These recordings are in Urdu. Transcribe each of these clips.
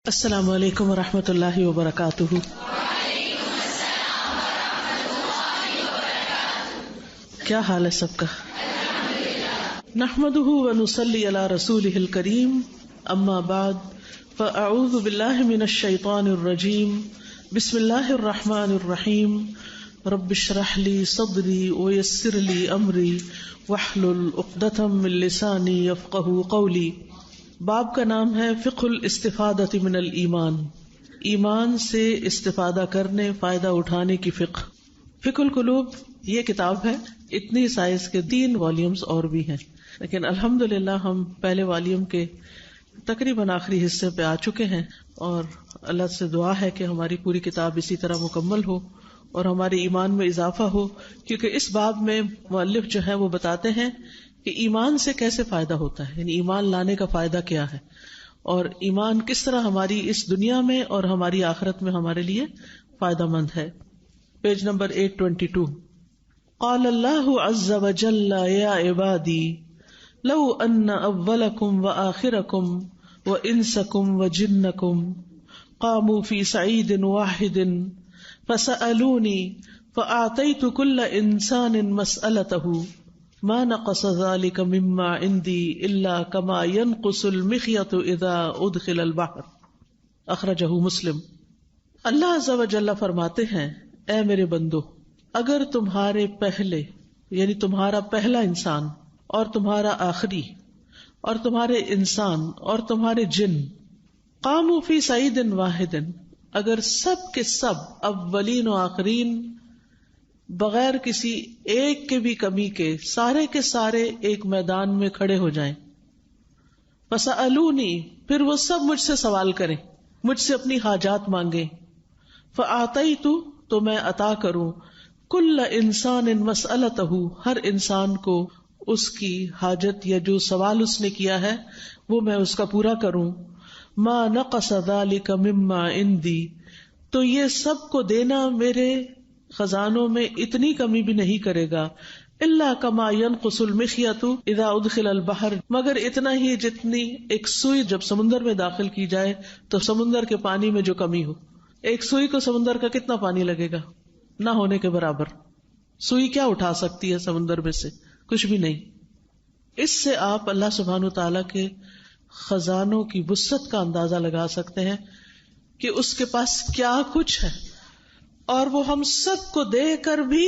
السلام علیکم ورحمۃ اللہ وبرکاتہ۔ کیا حال ہے سب کا؟ نحمده ونصلی علی رسولہ الکریم، اما بعد فاعوذ باللہ من الشیطان الرجیم، بسم اللہ الرحمن الرحیم، رب اشرح لی صدری ویسر لی امری واحلل عقدۃ من لسانی یفقہوا قولی۔ باب کا نام ہے فقہ الاستفادۃ من الایمان، ایمان سے استفادہ کرنے، فائدہ اٹھانے کی فقہ۔ فقہ القلوب یہ کتاب ہے، اتنی سائز کے 3 والیومز اور بھی ہیں، لیکن الحمدللہ ہم پہلے والیوم کے تقریباً آخری حصے پہ آ چکے ہیں، اور اللہ سے دعا ہے کہ ہماری پوری کتاب اسی طرح مکمل ہو اور ہمارے ایمان میں اضافہ ہو، کیونکہ اس باب میں مؤلف جو ہے وہ بتاتے ہیں کہ ایمان سے کیسے فائدہ ہوتا ہے، یعنی ایمان لانے کا فائدہ کیا ہے، اور ایمان کس طرح ہماری اس دنیا میں اور ہماری آخرت میں ہمارے لیے فائدہ مند ہے۔ Page number 822۔ قال اللہ عز وجل یا عبادی لو ان اولکم وآخرکم وانسکم وجنکم قاموا فی صعید واحد فسألونی فأعطیت کل انسان مسألته ما نقص ذلك مما عندي الا كما ينقص المخيط اذا ادخل البحر، اخرجہ مسلم۔ اللہ عز و جل فرماتے ہیں، اے میرے بندو، اگر تمہارے پہلے یعنی تمہارا پہلا انسان اور تمہارا آخری اور تمہارے انسان اور تمہارے جن قاموا فی صعید واحد، اگر سب کے سب اولین و آخرین بغیر کسی ایک کے بھی کمی کے سارے ایک میدان میں کھڑے ہو جائیں، فسألونی، پھر وہ سب مجھ سے سوال کریں، مجھ سے اپنی حاجات مانگیں، فآتیت، تو میں عطا کروں، کل انسان مسألتہ، ہر انسان کو اس کی حاجت یا جو سوال اس نے کیا ہے وہ میں اس کا پورا کروں، ما نقص ذلک مما عندی، تو یہ سب کو دینا میرے خزانوں میں اتنی کمی بھی نہیں کرے گا، الا کما ينقص المخيط اذا ادخل البحر، مگر اتنا ہی جتنی ایک سوئی جب سمندر میں داخل کی جائے تو سمندر کے پانی میں جو کمی ہو، ایک سوئی کو سمندر کا کتنا پانی لگے گا؟ نہ ہونے کے برابر۔ سوئی کیا اٹھا سکتی ہے سمندر میں سے؟ کچھ بھی نہیں۔ اس سے آپ اللہ سبحانہ تعالیٰ کے خزانوں کی وسعت کا اندازہ لگا سکتے ہیں کہ اس کے پاس کیا کچھ ہے، اور وہ ہم سب کو دے کر بھی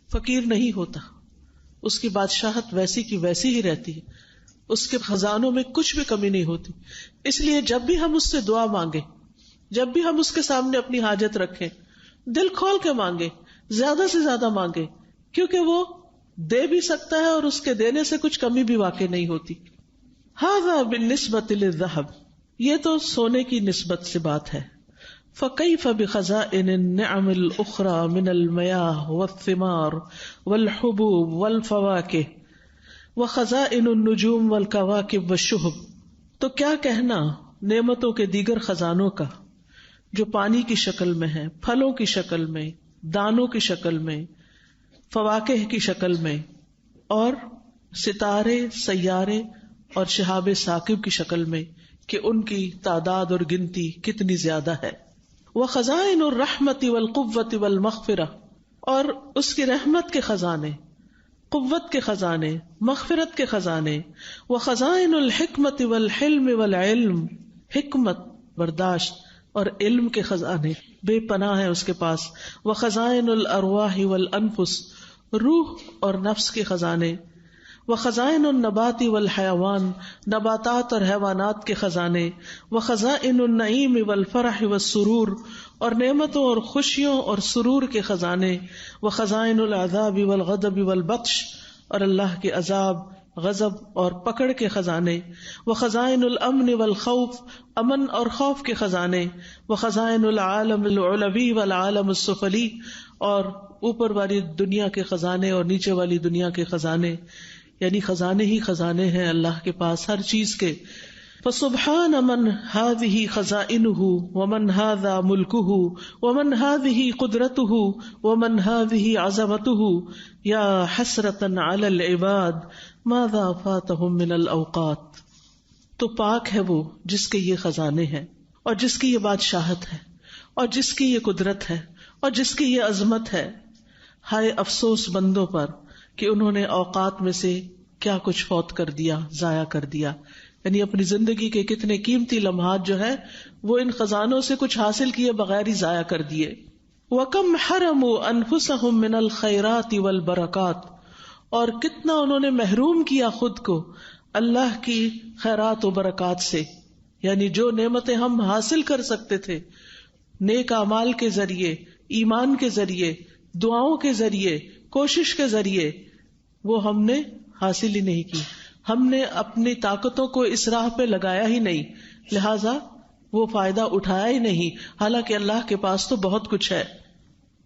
فقیر نہیں ہوتا، اس کی بادشاہت ویسی کی ویسی ہی رہتی ہے، اس کے خزانوں میں کچھ بھی کمی نہیں ہوتی۔ اس لیے جب بھی ہم اس سے دعا مانگیں، جب بھی ہم اس کے سامنے اپنی حاجت رکھیں، دل کھول کے مانگیں، زیادہ سے زیادہ مانگیں، کیونکہ وہ دے بھی سکتا ہے اور اس کے دینے سے کچھ کمی بھی واقع نہیں ہوتی۔ ھذا بالنسبۃ للذھب، یہ تو سونے کی نسبت سے بات ہے۔ فَكَيْفَ بِخَزَائِنِ النِّعَمِ الْأُخْرَى مِنَ الْمِيَاهِ وَالثِّمَارِ وَالْحُبُوبِ وَالْفَوَاكِهِ وَخَزَائِنُ النُّجُومِ وَالْكَوَاكِبِ وَالشُّهُبِ، تو کیا کہنا نعمتوں کے دیگر خزانوں کا جو پانی کی شکل میں ہے، پھلوں کی شکل میں، دانوں کی شکل میں، فواکہ کی شکل میں، اور ستارے، سیارے اور شہاب ثاقب کی شکل میں، کہ ان کی تعداد اور گنتی کتنی زیادہ ہے۔ وخزائن الرحمت والقوت والمغفرہ، اور اس کی رحمت کے خزانے، قوت کے خزانے، مغفرت کے خزانے، وخزائن الحکمت والحلم والعلم، حکمت، برداشت اور علم کے خزانے بے پناہ ہیں اس کے پاس، وخزائن الارواح والانفس، روح اور نفس کے خزانے، وخزائن النبات والحیوان، نباتات اور حیوانات کے خزانے، وخزائن النعیم والفرح والسرور، اور نعمتوں اور خوشیوں اور سرور کے خزانے، وخزائن العذاب والغضب والبطش، اور اللہ کے عذاب، غضب اور پکڑ کے خزانے، وخزائن الامن والخوف، امن اور خوف کے خزانے، وخزائن العالم العلوی والعالم السفلی، اور اوپر والی دنیا کے خزانے اور نیچے والی دنیا کے خزانے، یعنی خزانے ہی خزانے ہیں اللہ کے پاس ہر چیز کے۔ فسبحان من هذه خزائنه ومن هذا ملكه ومن هذه قدرته ومن هذه عظمته یا حسرة على العباد ماذا فاتهم من الاوقات، تو پاک ہے وہ جس کے یہ خزانے ہیں، اور جس کی یہ بادشاہت ہے اور جس کی یہ قدرت ہے اور جس کی یہ عظمت ہے، ہائے افسوس بندوں پر کہ انہوں نے اوقات میں سے کیا کچھ فوت کر دیا، ضائع کر دیا. یعنی اپنی زندگی کے کتنے قیمتی لمحات جو ہے وہ ان خزانوں سے کچھ حاصل کیے بغیر ہی ضائع کر دیے. وَكَمْ حَرَمُوا أَنفُسَهُم مِّنَ الْخَيْرَاتِ وَالْبَرَكَاتِ، اور کتنا انہوں نے محروم کیا خود کو اللہ کی خیرات و برکات سے، یعنی جو نعمتیں ہم حاصل کر سکتے تھے نیک اعمال کے ذریعے، ایمان کے ذریعے، دعاؤں کے ذریعے، کوشش کے ذریعے، وہ ہم نے حاصل ہی نہیں کی. ہم نے اپنی طاقتوں کو اس راہ پہ لگایا ہی نہیں، لہذا وہ فائدہ اٹھایا ہی نہیں، حالانکہ اللہ کے پاس تو بہت کچھ ہے.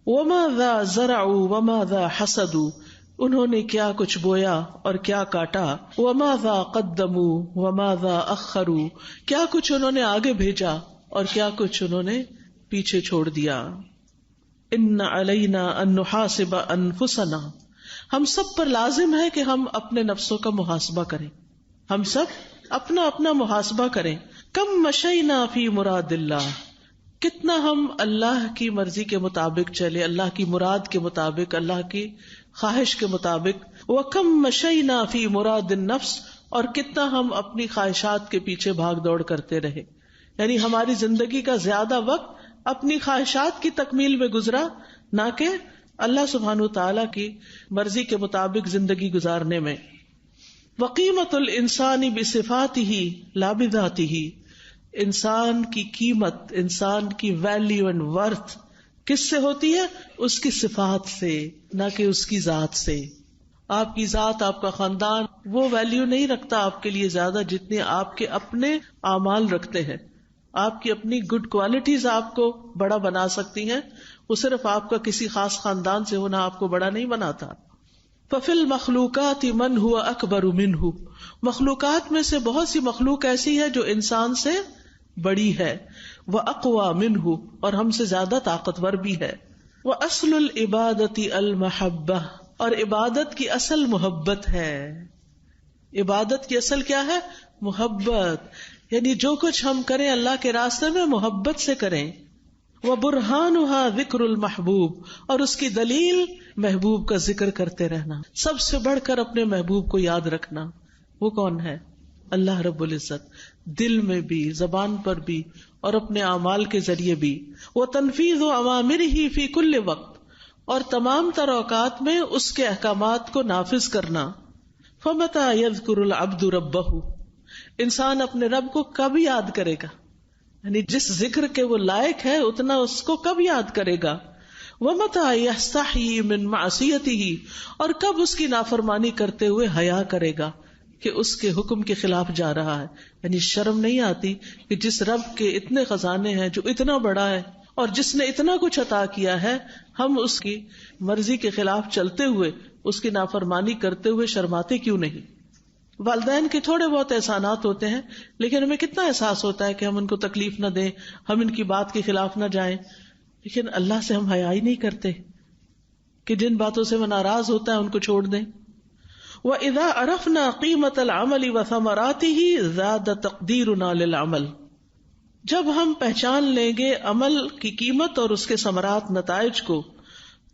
وَمَاذَا زَرَعُوا وَمَاذَا حَصَدُوا، انہوں نے کیا کچھ بویا اور کیا کاٹا. وَمَاذَا قَدَّمُوا وَمَاذَا أَخَّرُوا، کیا کچھ انہوں نے آگے بھیجا اور کیا کچھ انہوں نے پیچھے چھوڑ دیا. إِنَّ عَلَيْنَا أَن نُحَاسِبَ أَنفُسَنَا، ہم سب پر لازم ہے کہ ہم اپنے نفسوں کا محاسبہ کریں، ہم سب اپنا اپنا محاسبہ کریں. کم مشینا فی مراد اللہ، کتنا ہم اللہ کی مرضی کے مطابق چلے، اللہ کی مراد کے مطابق، اللہ کی خواہش کے مطابق. وکم مشینا فی مراد النفس، اور کتنا ہم اپنی خواہشات کے پیچھے بھاگ دوڑ کرتے رہے. یعنی ہماری زندگی کا زیادہ وقت اپنی خواہشات کی تکمیل میں گزرا، نہ کہ اللہ سبحانہ وتعالی کی مرضی کے مطابق زندگی گزارنے میں. وقیمت الانسان بصفاتہ لا بذاتہ، انسان کی قیمت، انسان کی ویلیو اینڈ ورتھ کس سے ہوتی ہے؟ اس کی صفات سے، نہ کہ اس کی ذات سے. آپ کی ذات، آپ کا خاندان وہ ویلیو نہیں رکھتا آپ کے لیے زیادہ جتنے آپ کے اپنے اعمال رکھتے ہیں. آپ کی اپنی گڈ کوالٹیز آپ کو بڑا بنا سکتی ہیں، وہ صرف آپ کا کسی خاص خاندان سے ہونا آپ کو بڑا نہیں بناتا. ففی المخلوقات من هو اکبر منہ، مخلوقات میں سے بہت سی مخلوق ایسی ہے جو انسان سے بڑی ہے. واقوی منہ، اور ہم سے زیادہ طاقتور بھی ہے. واصل العبادۃ المحبہ، اور عبادت کی اصل محبت ہے. عبادت کی اصل کیا ہے؟ محبت. یعنی جو کچھ ہم کریں اللہ کے راستے میں محبت سے کریں. وبرہانها ذکر المحبوب، اور اس کی دلیل محبوب کا ذکر کرتے رہنا. سب سے بڑھ کر اپنے محبوب کو یاد رکھنا. وہ کون ہے؟ اللہ رب العزت، دل میں بھی، زبان پر بھی، اور اپنے اعمال کے ذریعے بھی. وتنفیذ اوامرہ فی کل وقت، اور تمام تر اوقات میں اس کے احکامات کو نافذ کرنا. فمتى یذکر العبد ربہ، انسان اپنے رب کو کب یاد کرے گا؟ یعنی جس ذکر کے وہ لائق ہے اتنا اس کو کب یاد کرے گا. وَمَتَى يَسْتَحْيِي مِن مَعْصِيَتِهِ، اور کب اس کی نافرمانی کرتے ہوئے حیا کرے گا کہ اس کے حکم کے خلاف جا رہا ہے. یعنی شرم نہیں آتی کہ جس رب کے اتنے خزانے ہیں، جو اتنا بڑا ہے اور جس نے اتنا کچھ عطا کیا ہے، ہم اس کی مرضی کے خلاف چلتے ہوئے، اس کی نافرمانی کرتے ہوئے شرماتے کیوں نہیں؟ والدین کے تھوڑے بہت احسانات ہوتے ہیں، لیکن ہمیں کتنا احساس ہوتا ہے کہ ہم ان کو تکلیف نہ دیں، ہم ان کی بات کے خلاف نہ جائیں. لیکن اللہ سے ہم حیا ہی نہیں کرتے کہ جن باتوں سے وہ ناراض ہوتا ہے ان کو چھوڑ دیں. وَإِذَا عَرَفْنَا قِيمَةَ الْعَمَلِ وَثَمَرَاتِهِ زَادَ تَقْدِيرُنَا لِلْعَمَلِ، جب ہم پہچان لیں گے عمل کی قیمت اور اس کے ثمرات، نتائج کو،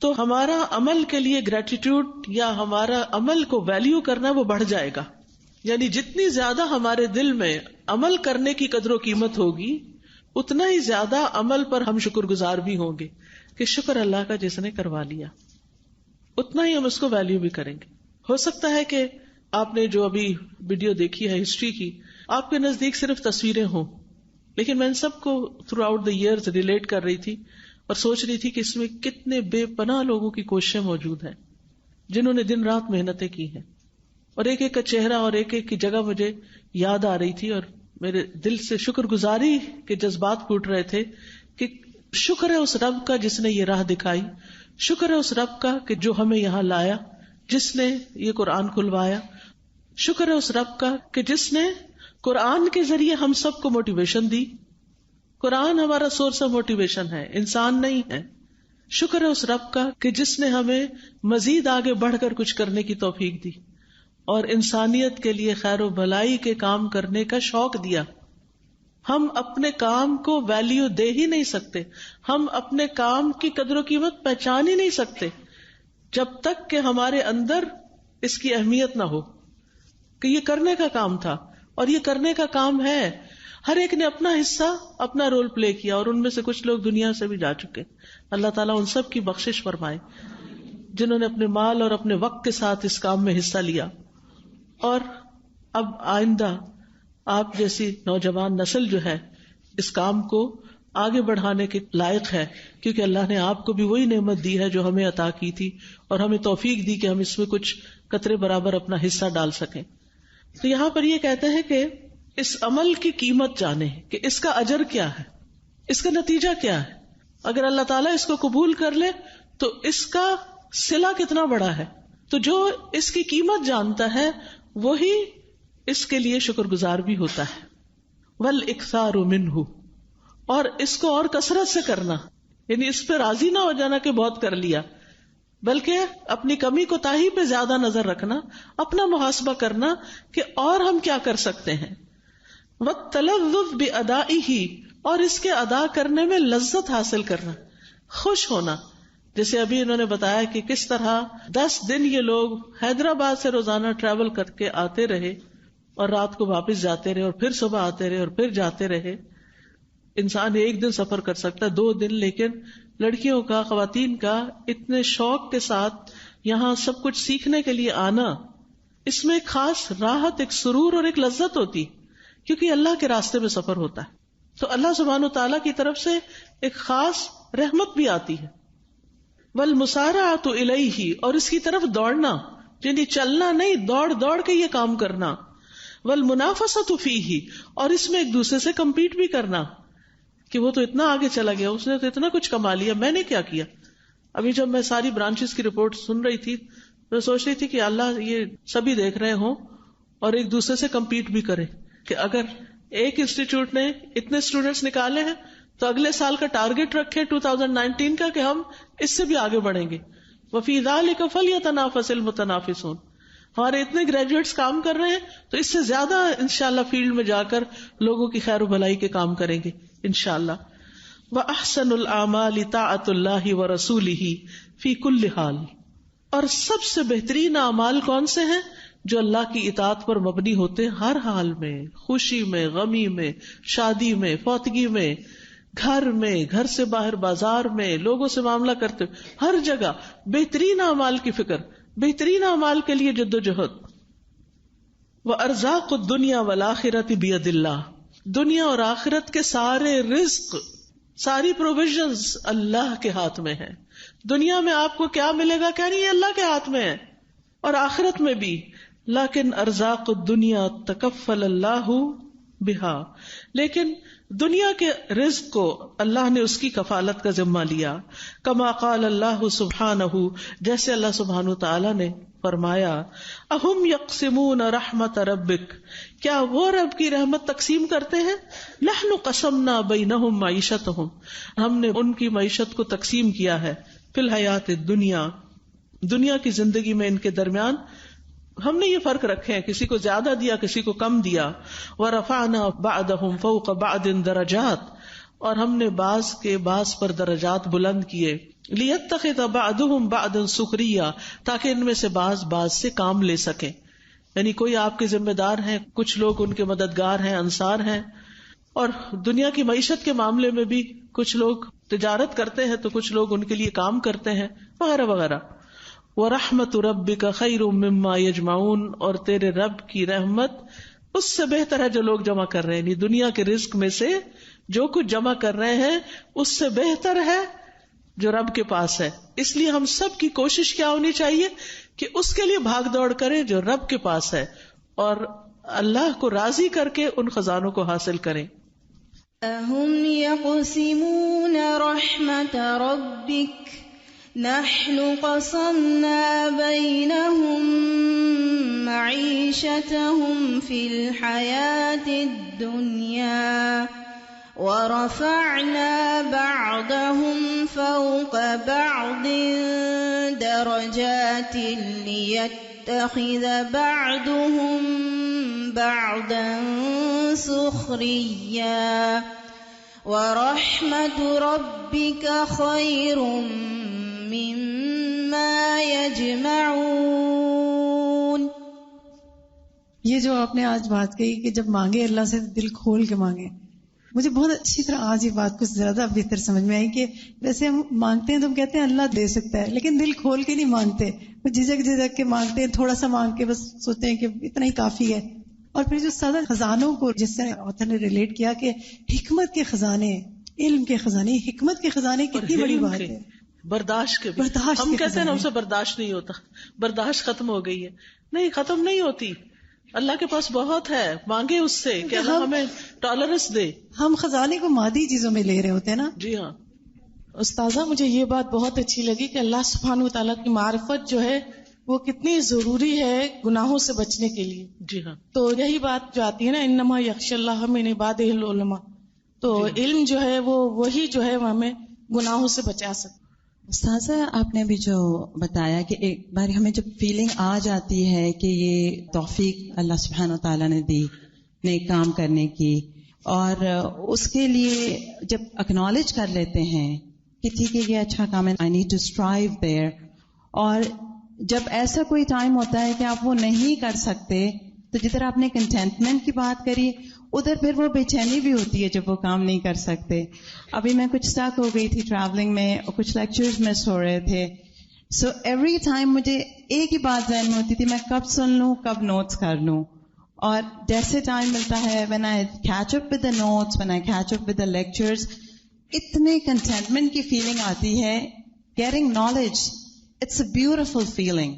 تو ہمارا عمل کے لیے گریٹیٹیوڈ یا ہمارا عمل کو ویلیو کرنا وہ بڑھ جائے گا. یعنی جتنی زیادہ ہمارے دل میں عمل کرنے کی قدر و قیمت ہوگی، اتنا ہی زیادہ عمل پر ہم شکر گزار بھی ہوں گے کہ شکر اللہ کا جس نے کروا لیا. اتنا ہی ہم اس کو ویلیو بھی کریں گے. ہو سکتا ہے کہ آپ نے جو ابھی ویڈیو دیکھی ہے ہسٹری کی، آپ کے نزدیک صرف تصویریں ہوں، لیکن میں ان سب کو through out the years relate کر رہی تھی اور سوچ رہی تھی کہ اس میں کتنے بے پناہ لوگوں کی کوششیں موجود ہیں جنہوں نے دن رات محنتیں کی ہیں. اور ایک ایک کا چہرہ اور ایک ایک کی جگہ مجھے یاد آ رہی تھی، اور میرے دل سے شکر گزاری کے جذبات پھوٹ رہے تھے کہ شکر ہے اس رب کا جس نے یہ راہ دکھائی، شکر ہے اس رب کا کہ جو ہمیں یہاں لایا، جس نے یہ قرآن کھلوایا، شکر ہے اس رب کا کہ جس نے قرآن کے ذریعے ہم سب کو موٹیویشن دی. قرآن ہمارا سورس آف موٹیویشن ہے، انسان نہیں ہے. شکر ہے اس رب کا کہ جس نے ہمیں مزید آگے بڑھ کر کچھ کرنے کی توفیق دی اور انسانیت کے لیے خیر و بھلائی کے کام کرنے کا شوق دیا. ہم اپنے کام کو ویلیو دے ہی نہیں سکتے، ہم اپنے کام کی قدر و قیمت پہچان ہی نہیں سکتے جب تک کہ ہمارے اندر اس کی اہمیت نہ ہو کہ یہ کرنے کا کام تھا اور یہ کرنے کا کام ہے. ہر ایک نے اپنا حصہ، اپنا رول پلے کیا، اور ان میں سے کچھ لوگ دنیا سے بھی جا چکے. اللہ تعالیٰ ان سب کی بخشش فرمائے جنہوں نے اپنے مال اور اپنے وقت کے ساتھ اس کام میں حصہ لیا. اور اب آئندہ آپ جیسی نوجوان نسل جو ہے اس کام کو آگے بڑھانے کے لائق ہے، کیونکہ اللہ نے آپ کو بھی وہی نعمت دی ہے جو ہمیں عطا کی تھی، اور ہمیں توفیق دی کہ ہم اس میں کچھ قطرے برابر اپنا حصہ ڈال سکیں. تو یہاں پر یہ کہتے ہیں کہ اس عمل کی قیمت جانیں کہ اس کا اجر کیا ہے، اس کا نتیجہ کیا ہے. اگر اللہ تعالیٰ اس کو قبول کر لے تو اس کا صلہ کتنا بڑا ہے. تو جو اس کی قیمت جانتا ہے وہی اس کے لیے شکر گزار بھی ہوتا ہے. والاکثار منہ، اور اس کو اور کثرت سے کرنا، یعنی اس پہ راضی نہ ہو جانا کہ بہت کر لیا، بلکہ اپنی کمی کوتاہی پہ زیادہ نظر رکھنا، اپنا محاسبہ کرنا کہ اور ہم کیا کر سکتے ہیں. والتلذذ بأدائہ، اور اس کے ادا کرنے میں لذت حاصل کرنا، خوش ہونا. جیسے ابھی انہوں نے بتایا کہ کس طرح 10 دن یہ لوگ حیدرآباد سے روزانہ ٹریول کر کے آتے رہے اور رات کو واپس جاتے رہے اور پھر صبح آتے رہے اور پھر جاتے رہے. انسان ایک دن سفر کر سکتا ہے، 2 دن، لیکن لڑکیوں کا، خواتین کا اتنے شوق کے ساتھ یہاں سب کچھ سیکھنے کے لیے آنا، اس میں ایک خاص راحت، ایک سرور اور ایک لذت ہوتی، کیونکہ اللہ کے راستے میں سفر ہوتا ہے. تو اللہ سبحانہ وتعالیٰ کی طرف سے ایک خاص رحمت بھی آتی ہے. والمسارعۃ الیہ، اور اس کی طرف دوڑنا، یعنی چلنا نہیں، دوڑ دوڑ کے یہ کام کرنا. والمنافسۃ فیہ، اور اس میں ایک دوسرے سے کمپیٹ بھی کرنا کہ وہ تو اتنا آگے چلا گیا، اس نے تو اتنا کچھ کما لیا، میں نے کیا کیا. ابھی جب میں ساری برانچز کی رپورٹ سن رہی تھی تو سوچ رہی تھی کہ اللہ یہ سبھی دیکھ رہے ہوں اور ایک دوسرے سے کمپیٹ بھی کرے کہ اگر ایک انسٹیٹیوٹ نے اتنے اسٹوڈنٹس نکالے ہیں تو اگلے سال کا ٹارگٹ رکھے 2019 کا کہ ہم اس سے بھی آگے بڑھیں گے. وفی ذلک فلیتنافس المتنافسون، ہمارے اتنے گریجویٹس کام کر رہے ہیں تو اس سے زیادہ انشاءاللہ فیلڈ میں جا کر لوگوں کی خیر و بھلائی کے کام کریں گے انشاءاللہ. وَأَحْسَنُ الْأَعْمَالِ طَاعَةُ اللَّهِ وَرَسُولِهِ فِي كُلِّ حال، اور سب سے بہترین اعمال کون سے ہیں؟ جو اللہ کی اطاعت پر مبنی ہوتے ہیں، ہر حال میں، خوشی میں، غمی میں، شادی میں، فوتگی میں، گھر میں، گھر سے باہر، بازار میں، لوگوں سے معاملہ کرتے ہوئے، ہر جگہ بہترین اعمال کی فکر، بہترین اعمال کے لیے جد و جہد. وَأَرْزَاقُ الدُّنْيَا وَالْآخِرَةِ بِيَدِ اللَّهِ، دنیا اور آخرت کے سارے رزق، ساری پروویژنز اللہ کے ہاتھ میں ہے. دنیا میں آپ کو کیا ملے گا کیا نہیں، یہ اللہ کے ہاتھ میں ہے، اور آخرت میں بھی. لیکن ارزاق الدنیا تکفل اللہ بہا، لیکن دنیا کے رزق کو اللہ نے اس کی کفالت کا ذمہ لیا. کما قال اللہ سبحانہ، جیسے اللہ سبحانہ تعالی نے فرمایا، اہم یقسمون رحمت ربک، کیا وہ رب کی رحمت تقسیم کرتے ہیں؟ نحن قسمنا بینہم معیشتہم، ہم نے ان کی معیشت کو تقسیم کیا ہے، فی الحیات الدنیا، دنیا کی زندگی میں ان کے درمیان ہم نے یہ فرق رکھے ہیں، کسی کو زیادہ دیا، کسی کو کم دیا. وَرَفَعْنَا بَعْضَهُمْ فَوْقَ بَعْضٍ دَرَجَاتٍ، اور ہم نے بعض کے بعض پر درجات بلند کیے. لِيَتَّخِذَ بَعْضُهُمْ بَعْضًا سُخْرِيًّا، تاکہ ان میں سے بعض سے کام لے سکیں. یعنی کوئی آپ کے ذمہ دار ہیں، کچھ لوگ ان کے مددگار ہیں، انصار ہیں. اور دنیا کی معیشت کے معاملے میں بھی کچھ لوگ تجارت کرتے ہیں تو کچھ لوگ ان کے لیے کام کرتے ہیں، وغیرہ وغیرہ. وَرَحْمَةُ رَبِّكَ خَيْرٌ مِّمَّا يَجْمَعُونَ، اور تیرے رب کی رحمت اس سے بہتر ہے جو لوگ جمع کر رہے ہیں. یعنی دنیا کے رزق میں سے جو کچھ جمع کر رہے ہیں اس سے بہتر ہے جو رب کے پاس ہے. اس لیے ہم سب کی کوشش کیا ہونی چاہیے کہ اس کے لیے بھاگ دوڑ کریں جو رب کے پاس ہے، اور اللہ کو راضی کر کے ان خزانوں کو حاصل کریں. اَهُمْ يَقْسِمُونَ رَحْمَةَ رَبِّكَ نحن قسمنا بينهم معيشتهم في الحياة الدنيا ورفعنا بعضهم فوق بعض درجات ليتخذ بعضهم بعضا سخريا ورحمة ربك خير مما يجمعون. یہ جو آپ نے آج بات کہی کہ جب مانگے اللہ سے دل کھول کے مانگے، مجھے بہت اچھی طرح آج یہ بات کچھ زیادہ بہتر سمجھ میں آئی کہ ویسے ہم مانگتے ہیں تو ہم کہتے ہیں اللہ دے سکتا ہے، لیکن دل کھول کے نہیں مانگتے، وہ جھجک کے مانگتے ہیں، تھوڑا سا مانگ کے بس سوچتے ہیں کہ اتنا ہی کافی ہے. اور پھر جو سادہ خزانوں کو جس طرح آتھر نے ریلیٹ کیا کہ حکمت کے خزانے، علم کے خزانے، حکمت کے خزانے کتنی بڑی بات ہے. برداشت کے بھی ہم کہتے ہیں نا ہم سے برداشت نہیں ہوتا، برداشت ختم ہو گئی ہے. نہیں، ختم نہیں ہوتی. اللہ کے پاس بہت ہے، مانگے اس سے کہ اللہ ہمیں ٹالرنس دے. ہم خزانے کو مادی چیزوں میں لے رہے ہوتے ہیں نا. جی ہاں استاذہ، مجھے یہ بات بہت اچھی لگی کہ اللہ سبحانہ وتعالیٰ کی معرفت جو ہے وہ کتنی ضروری ہے گناہوں سے بچنے کے لیے. جی ہاں، تو یہی بات جو آتی ہے نا، انما یخشی اللہ من عبادہ العلماء، تو علم جو ہے وہ وہی جو ہے ہمیں گناہوں سے بچا سکتا. استاذہ، آپ نے بھی جو بتایا کہ ایک بار ہمیں جب فیلنگ آ جاتی ہے کہ یہ توفیق اللہ سبحانہ و تعالیٰ نے دی نیک کام کرنے کی، اور اس کے لیے جب اکنالج کر لیتے ہیں کہ ٹھیک ہے یہ اچھا کام ہے، I need to strive there, اور جب ایسا کوئی ٹائم ہوتا ہے کہ آپ وہ نہیں کر سکتے تو جدھر آپ نے کنٹینٹمنٹ کی بات کری ادھر پھر وہ بے چینی بھی ہوتی ہے جب وہ کام نہیں کر سکتے. ابھی میں کچھ اسٹک ہو گئی تھی ٹریولنگ میں اور کچھ لیکچرز مس ہو رہے تھے، سو ایوری ٹائم مجھے ایک ہی بات ذہن میں ہوتی تھی، میں کب سن لوں کب نوٹس کر لوں. اور جیسے ٹائم ملتا ہے when I catch up with the notes, when I catch up with the lectures، اتنے کنٹینٹمنٹ کی فیلنگ آتی ہے. getting knowledge, it's a beautiful feeling،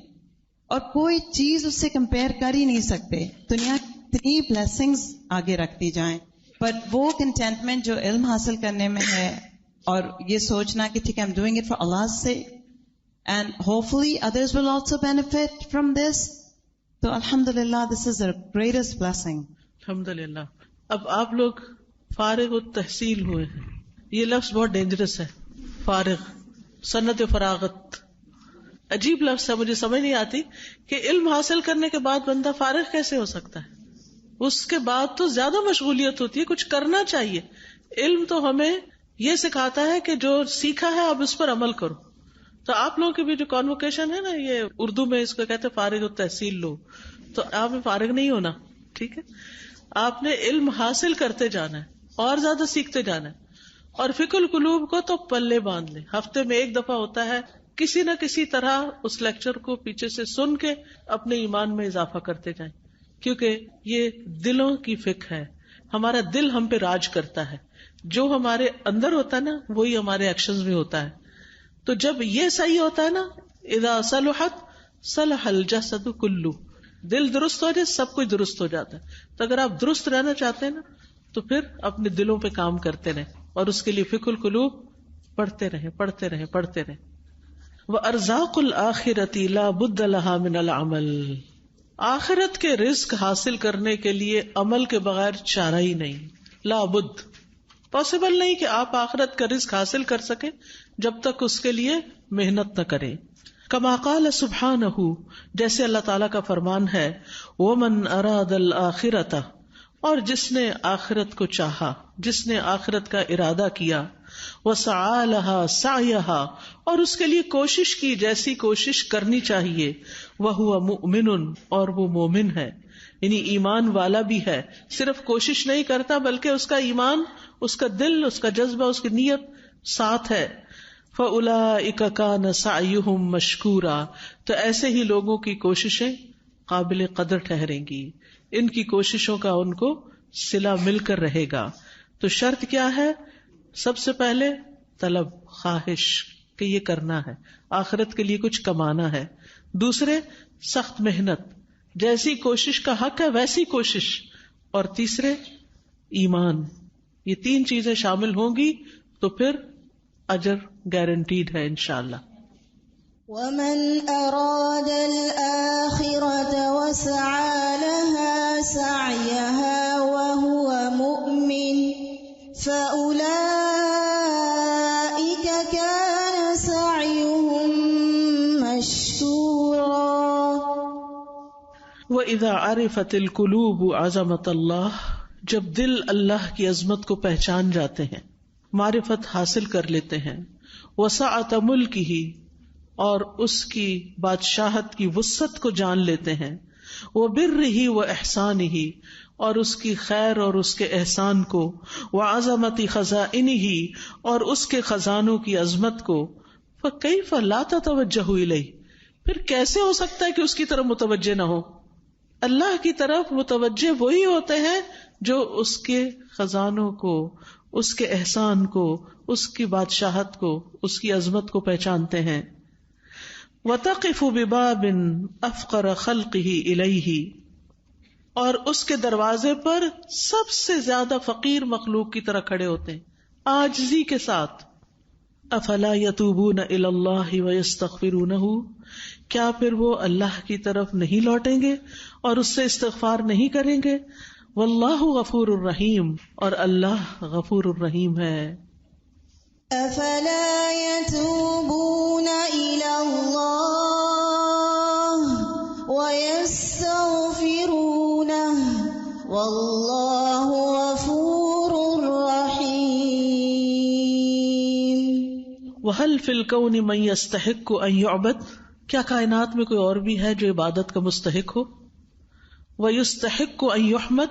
اور کوئی چیز اس سے کمپیئر کر ہی نہیں سکتے. دنیا اتنی بلیسنگز آگے رکھتی جائیں، بٹ وہ کنٹینٹمنٹ جو علم حاصل کرنے میں ہے اور یہ سوچنا کہ ٹھیک ہے I'm doing it for Allah's sake and hopefully others will also benefit from this، تو الحمدللہ this is the greatest blessing. الحمدللہ. اب آپ لوگ فارغ التحصیل ہوئے ہیں، یہ لفظ بہت ڈینجرس ہے. فارغ، سنت فراغت، عجیب لفظ ہے، مجھے سمجھ نہیں آتی کہ علم حاصل کرنے کے بعد بندہ فارغ کیسے ہو سکتا ہے. اس کے بعد تو زیادہ مشغولیت ہوتی ہے، کچھ کرنا چاہیے. علم تو ہمیں یہ سکھاتا ہے کہ جو سیکھا ہے اب اس پر عمل کرو. تو آپ لوگوں کی بھی جو کانوکیشن ہے نا، یہ اردو میں اس کو کہتے ہیں فارغ التحصیل لو، تو آپ نے فارغ نہیں ہونا. ٹھیک ہے، آپ نے علم حاصل کرتے جانا ہے اور زیادہ سیکھتے جانا ہے. اور فقہ القلوب کو تو پلے باندھ لیں، ہفتے میں ایک دفعہ ہوتا ہے، کسی نہ کسی طرح اس لیکچر کو پیچھے سے سن کے اپنے ایمان میں اضافہ کرتے جائیں، کیونکہ یہ دلوں کی فقہ ہے. ہمارا دل ہم پہ راج کرتا ہے، جو ہمارے اندر ہوتا ہے نا وہی ہمارے ایکشنز میں ہوتا ہے. تو جب یہ صحیح ہوتا ہے نا، اذا صلحت صلح الجسد کلو، دل درست ہو جائے سب کچھ درست ہو جاتا ہے. تو اگر آپ درست رہنا چاہتے ہیں نا تو پھر اپنے دلوں پہ کام کرتے رہیں، اور اس کے لیے فقہ القلوب پڑھتے رہیں. وَأَرْزَاقُ الْآخِرَةِ لَا بُدَّ لَهَا مِنَ الْعَمَلِ، آخرت کے رزق حاصل کرنے کے لیے عمل کے بغیر چارہ ہی نہیں. لا بد، پاسبل نہیں کہ آپ آخرت کا رزق حاصل کر سکیں جب تک اس کے لیے محنت نہ کریں. کما قال سبحانہ، جیسے اللہ تعالیٰ کا فرمان ہے، وَمَنْ أَرَادَ الْآخِرَةَ، اور جس نے آخرت کو چاہا، جس نے آخرت کا ارادہ کیا، وَسَعَى لَهَا سَعْيَهَا، اور اس کے لیے کوشش کی جیسی کوشش کرنی چاہیے، وَهُوَ مُؤْمِنٌ، اور وہ مومن ہے، یعنی ایمان والا بھی ہے، صرف کوشش نہیں کرتا بلکہ اس کا ایمان، اس کا دل، اس کا جذبہ، اس کی نیت ساتھ ہے. فَأُولَئِكَ كَانَ سَعْيُهُمْ مَشْكُورًا، تو ایسے ہی لوگوں کی کوششیں قابل قدر ٹھہریں گی، ان کی کوششوں کا ان کو صلہ مل کر رہے گا. تو شرط کیا ہے؟ سب سے پہلے طلب، خواہش کہ یہ کرنا ہے، آخرت کے لیے کچھ کمانا ہے. دوسرے سخت محنت، جیسی کوشش کا حق ہے ویسی کوشش. اور تیسرے ایمان. یہ تین چیزیں شامل ہوں گی تو پھر اجر گارنٹیڈ ہے انشاءاللہ. وَمَنْ أَرَادَ الْآخِرَةَ وَسَعَى لَهَا سَعْيَهَا وَهُوَ مُؤْمِنٌ فَأُولَئِكَ كَانَ سَعْيُهُمْ مَشْكُورًا. وَإِذَا عَرِفَتِ الْقُلُوبُ عَظَمَةَ اللَّهِ، جب دل اللہ کی عظمت کو پہچان جاتے ہیں، معرفت حاصل کر لیتے ہیں، وسعت ملکہ اور اس کی بادشاہت کی وسعت کو جان لیتے ہیں، وبرہ واحسانہ اور اس کی خیر اور اس کے احسان کو، وعظمت خزائنہ اور اس کے خزانوں کی عظمت کو، فکیف لا تتوجہ الیہ پھر کیسے ہو سکتا ہے کہ اس کی طرف متوجہ نہ ہو؟ اللہ کی طرف متوجہ وہی ہوتے ہیں جو اس کے خزانوں کو، اس کے احسان کو، اس کی بادشاہت کو، اس کی عظمت کو پہچانتے ہیں۔ وَتَقِفُ بِبَابٍ أَفْقَرَ خَلْقِهِ إِلَيْهِ اور اس کے دروازے پر سب سے زیادہ فقیر مخلوق کی طرح کھڑے ہوتے ہیں عاجزی کے ساتھ۔ افلا یتوبون الی اللہ ویستغفرونہ کیا پھر وہ اللہ کی طرف نہیں لوٹیں گے اور اس سے استغفار نہیں کریں گے؟ واللہ غفور الرحیم اور اللہ غفور الرحیم ہے۔ افلا یتوبون الی اللہ ویستغفرونہ واللہ غفور الرحیم۔ وَهَلْ فِي الْكَوْنِ مَن يَسْتَحِقُّ أَن يُعْبَدَ کیا کائنات میں کوئی اور بھی ہے جو عبادت کا مستحق ہو؟ وَيُسْتَحِقُّ أَن يُحْمَدَ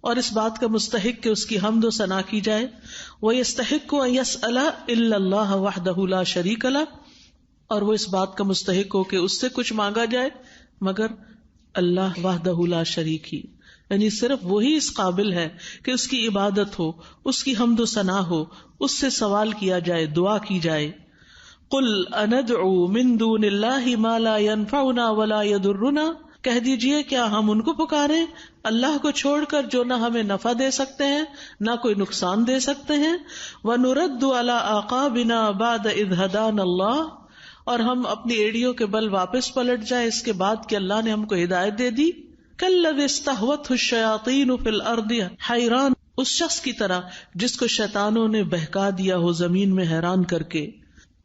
اور اس بات کا مستحق کہ اس کی حمد و ثنا کی جائے، وَيَسْتَحِقُّ أَن يَسْأَلَ إِلَّا اللَّهَ وَحْدَهُ لَا شَرِيكَ لَهُ اور وہ اس بات کا مستحق ہو کہ اس سے کچھ مانگا جائے مگر اللہ وحدہ لا شریک ہی، یعنی صرف وہی اس قابل ہے کہ اس کی عبادت ہو، اس کی حمد و ثنا ہو، اس سے سوال کیا جائے، دعا کی جائے۔ قل اندعو من دون اللہ ما لا ينفعنا ولا يضرنا کہہ دیجئے کیا ہم ان کو پکاریں اللہ کو چھوڑ کر جو نہ ہمیں نفع دے سکتے ہیں نہ کوئی نقصان دے سکتے ہیں، وَنُرَدُّ عَلَىٰ أَعْقَابِنَا بَعْدَ إِذْ هَدَانَا اللَّهُ اور ہم اپنی ایڑیوں کے بل واپس پلٹ جائیں اس کے بعد کہ اللہ نے ہم کو ہدایت دے دی۔ كَالَّذِي اسْتَهْوَتْهُ الشَّيَاطِينُ فِي الْأَرْضِ حَيْرَانٍ اس شخص کی طرح جس کو شیطانوں نے بہکا دیا ہو زمین میں حیران کر کے،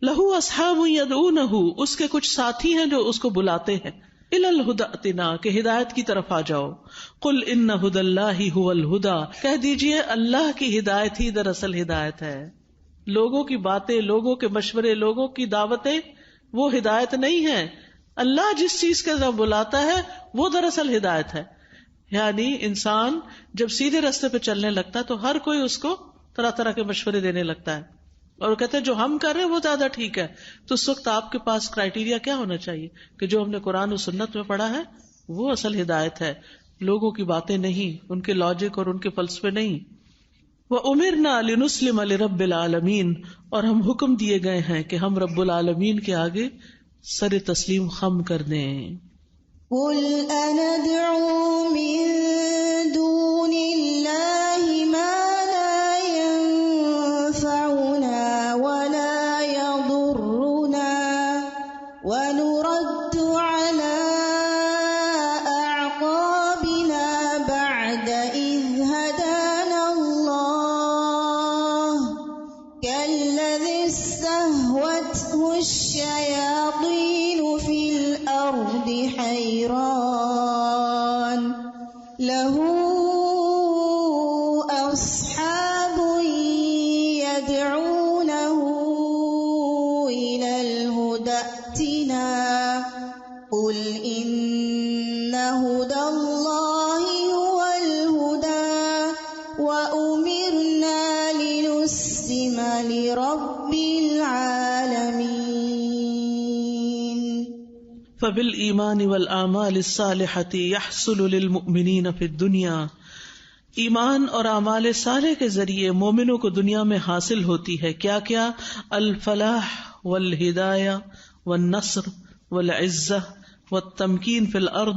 لہو اصحاب یدعونہ اس کے کچھ ساتھی ہیں جو اس کو بلاتے ہیں، الی الہدی ائتنا کہ ہدایت کی طرف آ جاؤ، قل ان ھدی اللہ ھو الھدی کہہ دیجئے اللہ کی ہدایت ہی دراصل ہدایت ہے۔ لوگوں کی باتیں، لوگوں کے مشورے، لوگوں کی دعوتیں وہ ہدایت نہیں ہے، اللہ جس چیز کے طرف بلاتا ہے وہ دراصل ہدایت ہے۔ یعنی انسان جب سیدھے راستے پہ چلنے لگتا ہے تو ہر کوئی اس کو طرح طرح کے مشورے دینے لگتا ہے اور وہ کہتے ہیں جو ہم کر رہے ہیں وہ زیادہ ٹھیک ہے۔ تو اس وقت آپ کے پاس کرائیٹیریا کیا ہونا چاہیے کہ جو ہم نے قرآن و سنت میں پڑھا ہے وہ اصل ہدایت ہے، لوگوں کی باتیں نہیں، ان کے لاجک اور ان کے فلسفے نہیں۔ وَأُمِرْنَا لِنُسْلِمَ لِرَبِّ الْعَالَمِينَ اور ہم حکم دیے گئے ہیں کہ ہم رب العالمین کے آگے سر تسلیم خم کر دیں۔ قل أندعو من دون الله ما لا ينفعنا ولا يضرنا ونرد على أعقابنا بعد إذ هدانا الله كالذي استهوته الشياطين في الأرض حيران له أصحاب يدعونه إلى الهدى ائتنا قل إن هدى الله هو الهدى وأمرنا لنسلم لرب العالمين۔ فبالایمان والاعمال الصالحة يحصل للمؤمنین فی الدنیا ایمان اور اعمال صالح کے ذریعے مومنوں کو دنیا میں حاصل ہوتی ہے کیا کیا؟ الفلاح والہدایہ والنصر والعزہ والتمکین فی الارض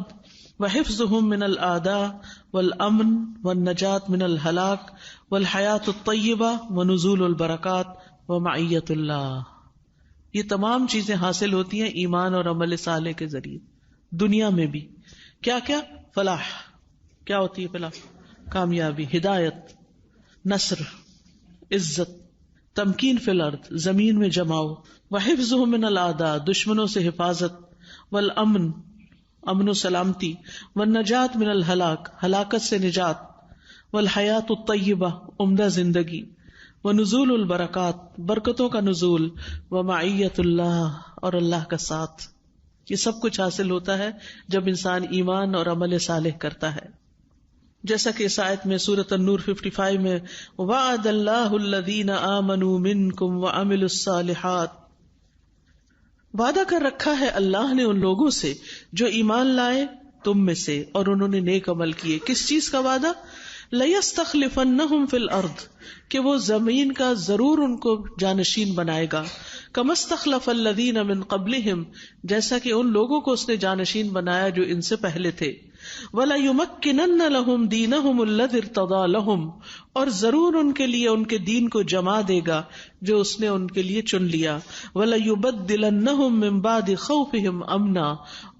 وحفظهم من الاعداء والامن والنجاة من الہلاک والحیاة الطیبہ ونزول البرکات ومعیت اللہ۔ یہ تمام چیزیں حاصل ہوتی ہیں ایمان اور عمل صالح کے ذریعے دنیا میں بھی۔ کیا کیا؟ فلاح کیا ہوتی ہے؟ فلاح کامیابی، ہدایت، نصر، عزت، تمکین فی الارض زمین میں جماؤ، وحفظهم من الاعداء دشمنوں سے حفاظت، والامن امن و سلامتی، والنجاة من الہلاک ہلاکت سے نجات، والحیات الطیبہ عمدہ زندگی، ونزول البرکات برکتوں کا نزول، ومعیت اللہ اور اللہ کا ساتھ. یہ سب کچھ حاصل ہوتا ہے جب انسان ایمان اور عمل صالح کرتا ہے. جیسا کہ اس آیت میں سورۃ النور 55 میں وعد اللہ الذین آمنوا منکم وعملوا الصالحات، وعدہ کر رکھا ہے اللہ نے ان لوگوں سے جو ایمان لائے تم میں سے اور انہوں نے نیک عمل کیے. کس چیز کا وعدہ؟ لَيَسْتَخْلِفَنَّهُمْ فِي الْأَرْضِ کہ وہ زمین کا ضرور ان کو جانشین بنائے گا. كَمَا اسْتَخْلَفَ الَّذِينَ مِن قَبْلِهِمْ جیسا کہ ان لوگوں کو اس نے جانشین بنایا جو ان سے پہلے تھے. وَلَيُمَكِّنَنَّ لَهُمْ دِينَهُمُ الَّذِي ارْتَضَىٰ لَهُمْ اور ضرور ان کے لیے ان کے دین کو جما دے گا جو اس نے ان کے لیے چن لیا. وَلَيُبَدِّلَنَّهُمْ مِن بَعْدِ خَوْفِهِمْ أَمْنًا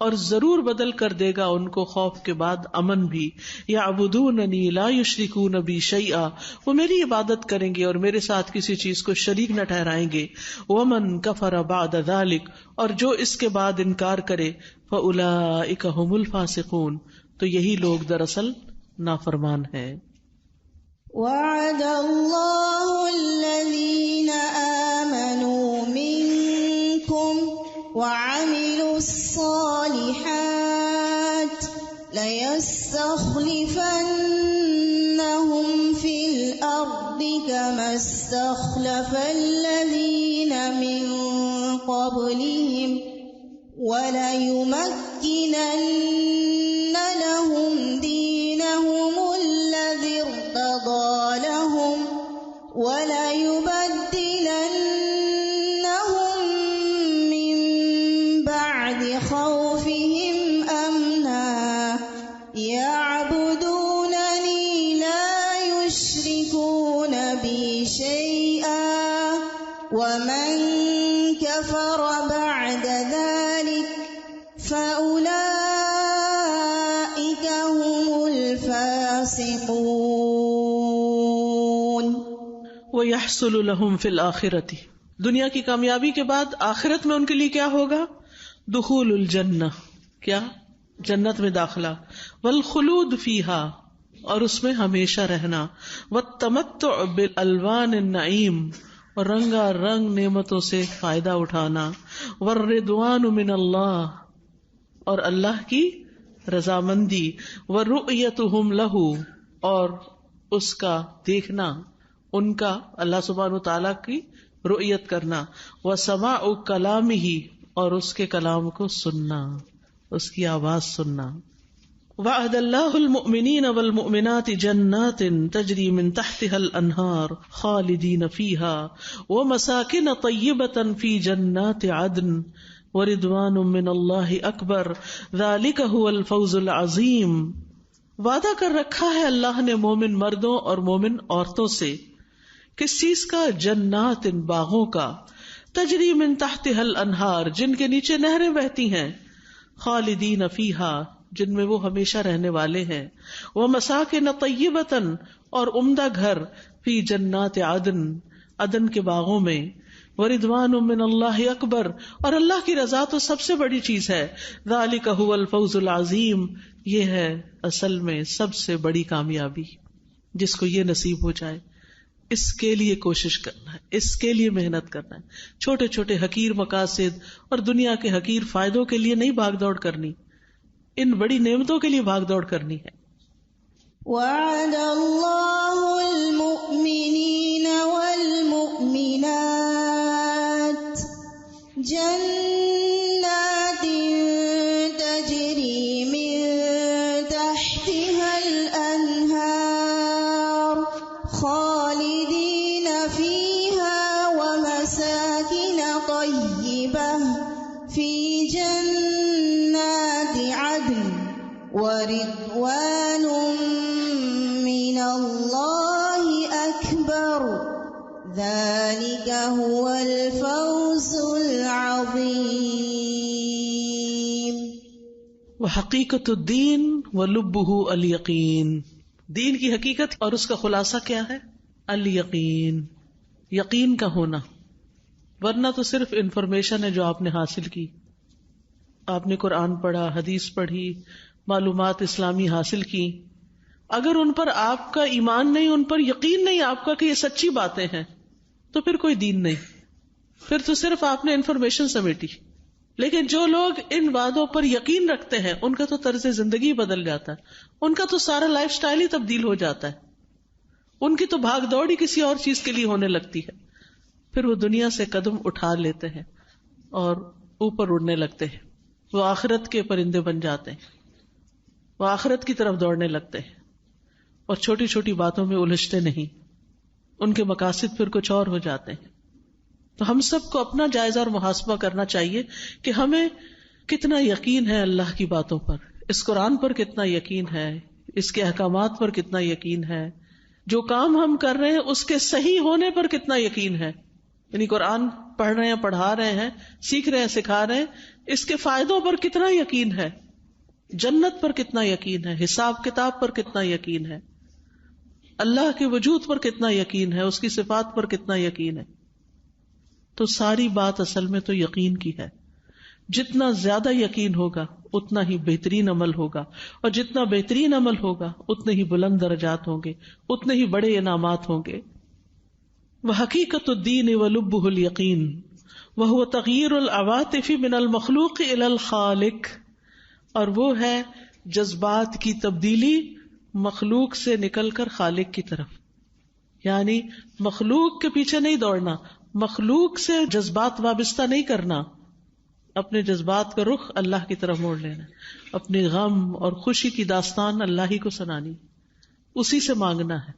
اور ضرور بدل کر دے گا ان کو خوف کے بعد امن بھی. يَعْبُدُونَنِي لَا يُشْرِكُونَ بِي شَيْئًا وہ میری عبادت کریں گے اور میرے ساتھ کسی چیز کو شریک نہ ٹھہرائیں گے. وَمَن كَفَرَ بَعْدَ ذَلِكَ اور جو اس کے بعد انکار کرے فَأُولَئِكَ هُمُ الْفَاسِقُونَ تو یہی لوگ دراصل نافرمان ہیں. وعد اللہ الذین آمنوا منکم وعملوا الصالحات ليستخلفنهم في الأرض كما استخلف الذين من قبلهم وَلَيُمَكِّنَنَّ لَهُمْ دِينَهُمُ الَّذِي ارْتَضَىٰ لَهُمْ وَلَيُبَدِّلَنَّهُم مِّن بَعْدِ خَوْفِهِمْ أَمْنًا يَعْبُدُونَنِي لَا يُشْرِكُونَ بِي شَيْئًا وَمَن كَفَرَ بَعْدَ ذَلِكَ فَأُولَئِكَ هُمُ الْفَاسِقُونَ. وَيَحْصُلُ لَهُمْ فِي الْآخِرَةِ دنیا کی کامیابی کے بعد آخرت میں ان کے لیے کیا ہوگا؟ دخول الجنہ کیا؟ جنت میں داخلہ. والخلود فیہا اور اس میں ہمیشہ رہنا. والتمتع بالالوان النعیم اور رنگا رنگ نعمتوں سے فائدہ اٹھانا. والرضوان من اللہ اور اللہ کی رضامندی. ورؤیتہم لہ اور اس کا دیکھنا ان کا اللہ سبحانہ تعالیٰ کی رؤیت کرنا. وسماع کلامہ اور اس کے کلام کو سننا اس کی آواز سننا. وعد اللہ المؤمنین والمؤمنات جنات تجری من تحتها الانہار خالدین فیہا ومساکن طیبۃ فی جنات عدن ورضوان من اللہ اکبر ذالک هو الفوز العظیم. وعدہ کر رکھا ہے اللہ نے مومن مردوں اور مومن عورتوں سے. کس چیز کا؟ جنات باغوں کا. تجری من تحتها الانہار جن کے نیچے نہریں بہتی ہیں. خالدین فیہا جن میں وہ ہمیشہ رہنے والے ہیں. ومساکن طیبۃ اور عمدہ گھر فی جنات عدن عدن کے باغوں میں. ورضوان من اللہ اکبر اور اللہ کی رضا تو سب سے بڑی چیز ہے. ذالک هو الفوز العظیم یہ ہے اصل میں سب سے بڑی کامیابی. جس کو یہ نصیب ہو جائے اس کے لیے کوشش کرنا ہے، اس کے لیے محنت کرنا ہے. چھوٹے چھوٹے حقیر مقاصد اور دنیا کے حقیر فائدوں کے لیے نہیں بھاگ دوڑ کرنی، ان بڑی نعمتوں کے لیے بھاگ دوڑ کرنی ہے. وعد اللہ المؤمنین والمؤمنات جنات تجری من تحتها الانہار خالدین فیہا ومساکن طیبہ فی جنات عدن ورضوان من اللہ اکبر ذالک هو الفوز العظیم. وحقیقت الدین ولبہ الیقین دین کی حقیقت اور اس کا خلاصہ کیا ہے؟ الیقین یقین کا ہونا. ورنہ تو صرف انفارمیشن ہے جو آپ نے حاصل کی. آپ نے قرآن پڑھا، حدیث پڑھی، معلومات اسلامی حاصل کی، اگر ان پر آپ کا ایمان نہیں، ان پر یقین نہیں آپ کا کہ یہ سچی باتیں ہیں، تو پھر کوئی دین نہیں، پھر تو صرف آپ نے انفارمیشن سمیٹی. لیکن جو لوگ ان باتوں پر یقین رکھتے ہیں ان کا تو طرز زندگی بدل جاتا ہے، ان کا تو سارا لائف سٹائل ہی تبدیل ہو جاتا ہے، ان کی تو بھاگ دوڑ ہی کسی اور چیز کے لیے ہونے لگتی ہے. پھر وہ دنیا سے قدم اٹھا لیتے ہیں اور اوپر اڑنے لگتے ہیں، وہ آخرت کے پرندے بن جاتے ہیں، وہ آخرت کی طرف دوڑنے لگتے ہیں اور چھوٹی چھوٹی باتوں میں الجھتے نہیں، ان کے مقاصد پھر کچھ اور ہو جاتے ہیں. تو ہم سب کو اپنا جائزہ اور محاسبہ کرنا چاہیے کہ ہمیں کتنا یقین ہے اللہ کی باتوں پر، اس قرآن پر کتنا یقین ہے، اس کے احکامات پر کتنا یقین ہے، جو کام ہم کر رہے ہیں اس کے صحیح ہونے پر کتنا یقین ہے. یعنی قرآن پڑھ رہے ہیں، پڑھا رہے ہیں، سیکھ رہے ہیں، سکھا رہے ہیں، اس کے فائدوں پر کتنا یقین ہے، جنت پر کتنا یقین ہے، حساب کتاب پر کتنا یقین ہے، اللہ کے وجود پر کتنا یقین ہے، اس کی صفات پر کتنا یقین ہے. تو ساری بات اصل میں تو یقین کی ہے. جتنا زیادہ یقین ہوگا اتنا ہی بہترین عمل ہوگا، اور جتنا بہترین عمل ہوگا اتنے ہی بلند درجات ہوں گے، اتنے ہی بڑے انعامات ہوں گے. وحقیقت الدین ولبہ الیقین وہو تغییر العواطف من المخلوق الی الخالق، اور وہ ہے جذبات کی تبدیلی مخلوق سے نکل کر خالق کی طرف. یعنی مخلوق کے پیچھے نہیں دوڑنا، مخلوق سے جذبات وابستہ نہیں کرنا، اپنے جذبات کا رخ اللہ کی طرف موڑ لینا، اپنی غم اور خوشی کی داستان اللہ ہی کو سنانی، اسی سے مانگنا ہے،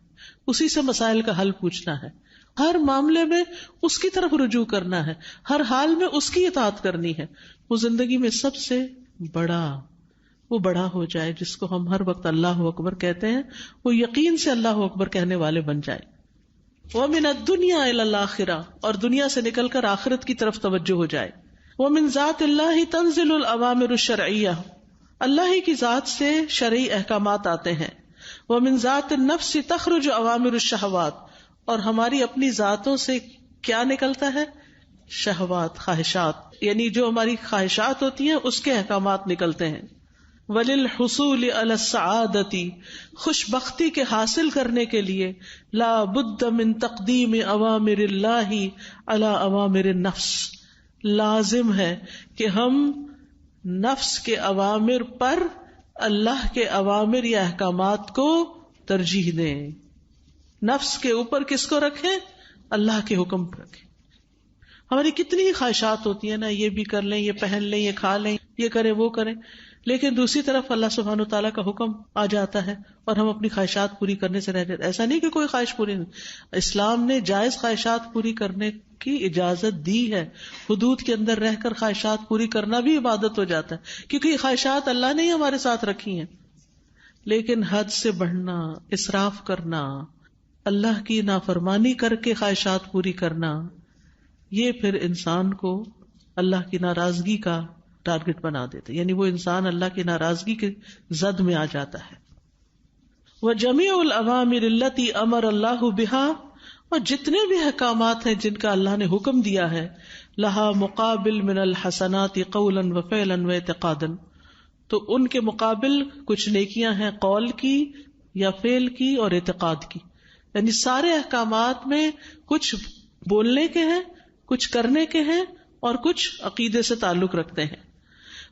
اسی سے مسائل کا حل پوچھنا ہے، ہر معاملے میں اس کی طرف رجوع کرنا ہے، ہر حال میں اس کی اطاعت کرنی ہے. وہ زندگی میں سب سے وہ بڑا ہو جائے جس کو ہم ہر وقت اللہ اکبر کہتے ہیں، وہ یقین سے اللہ اکبر کہنے والے بن جائے. وَمِنَ الدُّنْيَا إِلَى الْآخِرَةِ، اور دنیا سے نکل کر آخرت کی طرف توجہ ہو جائے. وَمِن ذات اللہ تنزل الأوامر الشرعیہ، اللہ ہی کی ذات سے شرعی احکامات آتے ہیں. وَمِن ذات النفس تخرج اوامر الشہوات، اور ہماری اپنی ذاتوں سے کیا نکلتا ہے؟ شہوات، خواہشات، یعنی جو ہماری خواہشات ہوتی ہیں اس کے احکامات نکلتے ہیں. وَلِلْحُصُولِ عَلَى السَّعَادَةِ، خوش بختی کے حاصل کرنے کے لیے لا بد من تقدیم اوامر اللہ علی اوامر النفس، لازم ہے کہ ہم نفس کے اوامر پر اللہ کے اوامر یا احکامات کو ترجیح دیں. نفس کے اوپر کس کو رکھیں؟ اللہ کے حکم پر رکھیں. ہماری کتنی ہی خواہشات ہوتی ہیں نا، یہ بھی کر لیں، یہ پہن لیں، یہ کھا لیں، یہ کریں، وہ کریں، لیکن دوسری طرف اللہ سبحانہ وتعالیٰ کا حکم آ جاتا ہے اور ہم اپنی خواہشات پوری کرنے سے رہ جاتے. ایسا نہیں کہ کوئی خواہش پوری نہیں، اسلام نے جائز خواہشات پوری کرنے کی اجازت دی ہے. حدود کے اندر رہ کر خواہشات پوری کرنا بھی عبادت ہو جاتا ہے، کیونکہ یہ خواہشات اللہ نے ہی ہمارے ساتھ رکھی ہیں. لیکن حد سے بڑھنا، اسراف کرنا، اللہ کی نافرمانی کر کے خواہشات پوری کرنا، یہ پھر انسان کو اللہ کی ناراضگی کا ٹارگٹ بنا دیتے، یعنی وہ انسان اللہ کی ناراضگی کے زد میں آ جاتا ہے. وَجَمِيعُ الْأَوَامِرِ الَّتِي أَمَرَ اللَّهُ بِهَا، اور جتنے بھی احکامات ہیں جن کا اللہ نے حکم دیا ہے، لَهَا مُقَابِلْ مِنَ الْحَسَنَاتِ قَوْلًا وَفِعْلًا وَاعْتِقَادًا، تو ان کے مقابل کچھ نیکیاں ہیں قول کی یا فعل کی اور اعتقاد کی. یعنی سارے احکامات میں کچھ بولنے کے ہیں، کچھ کرنے کے ہیں، اور کچھ عقیدے سے تعلق رکھتے ہیں.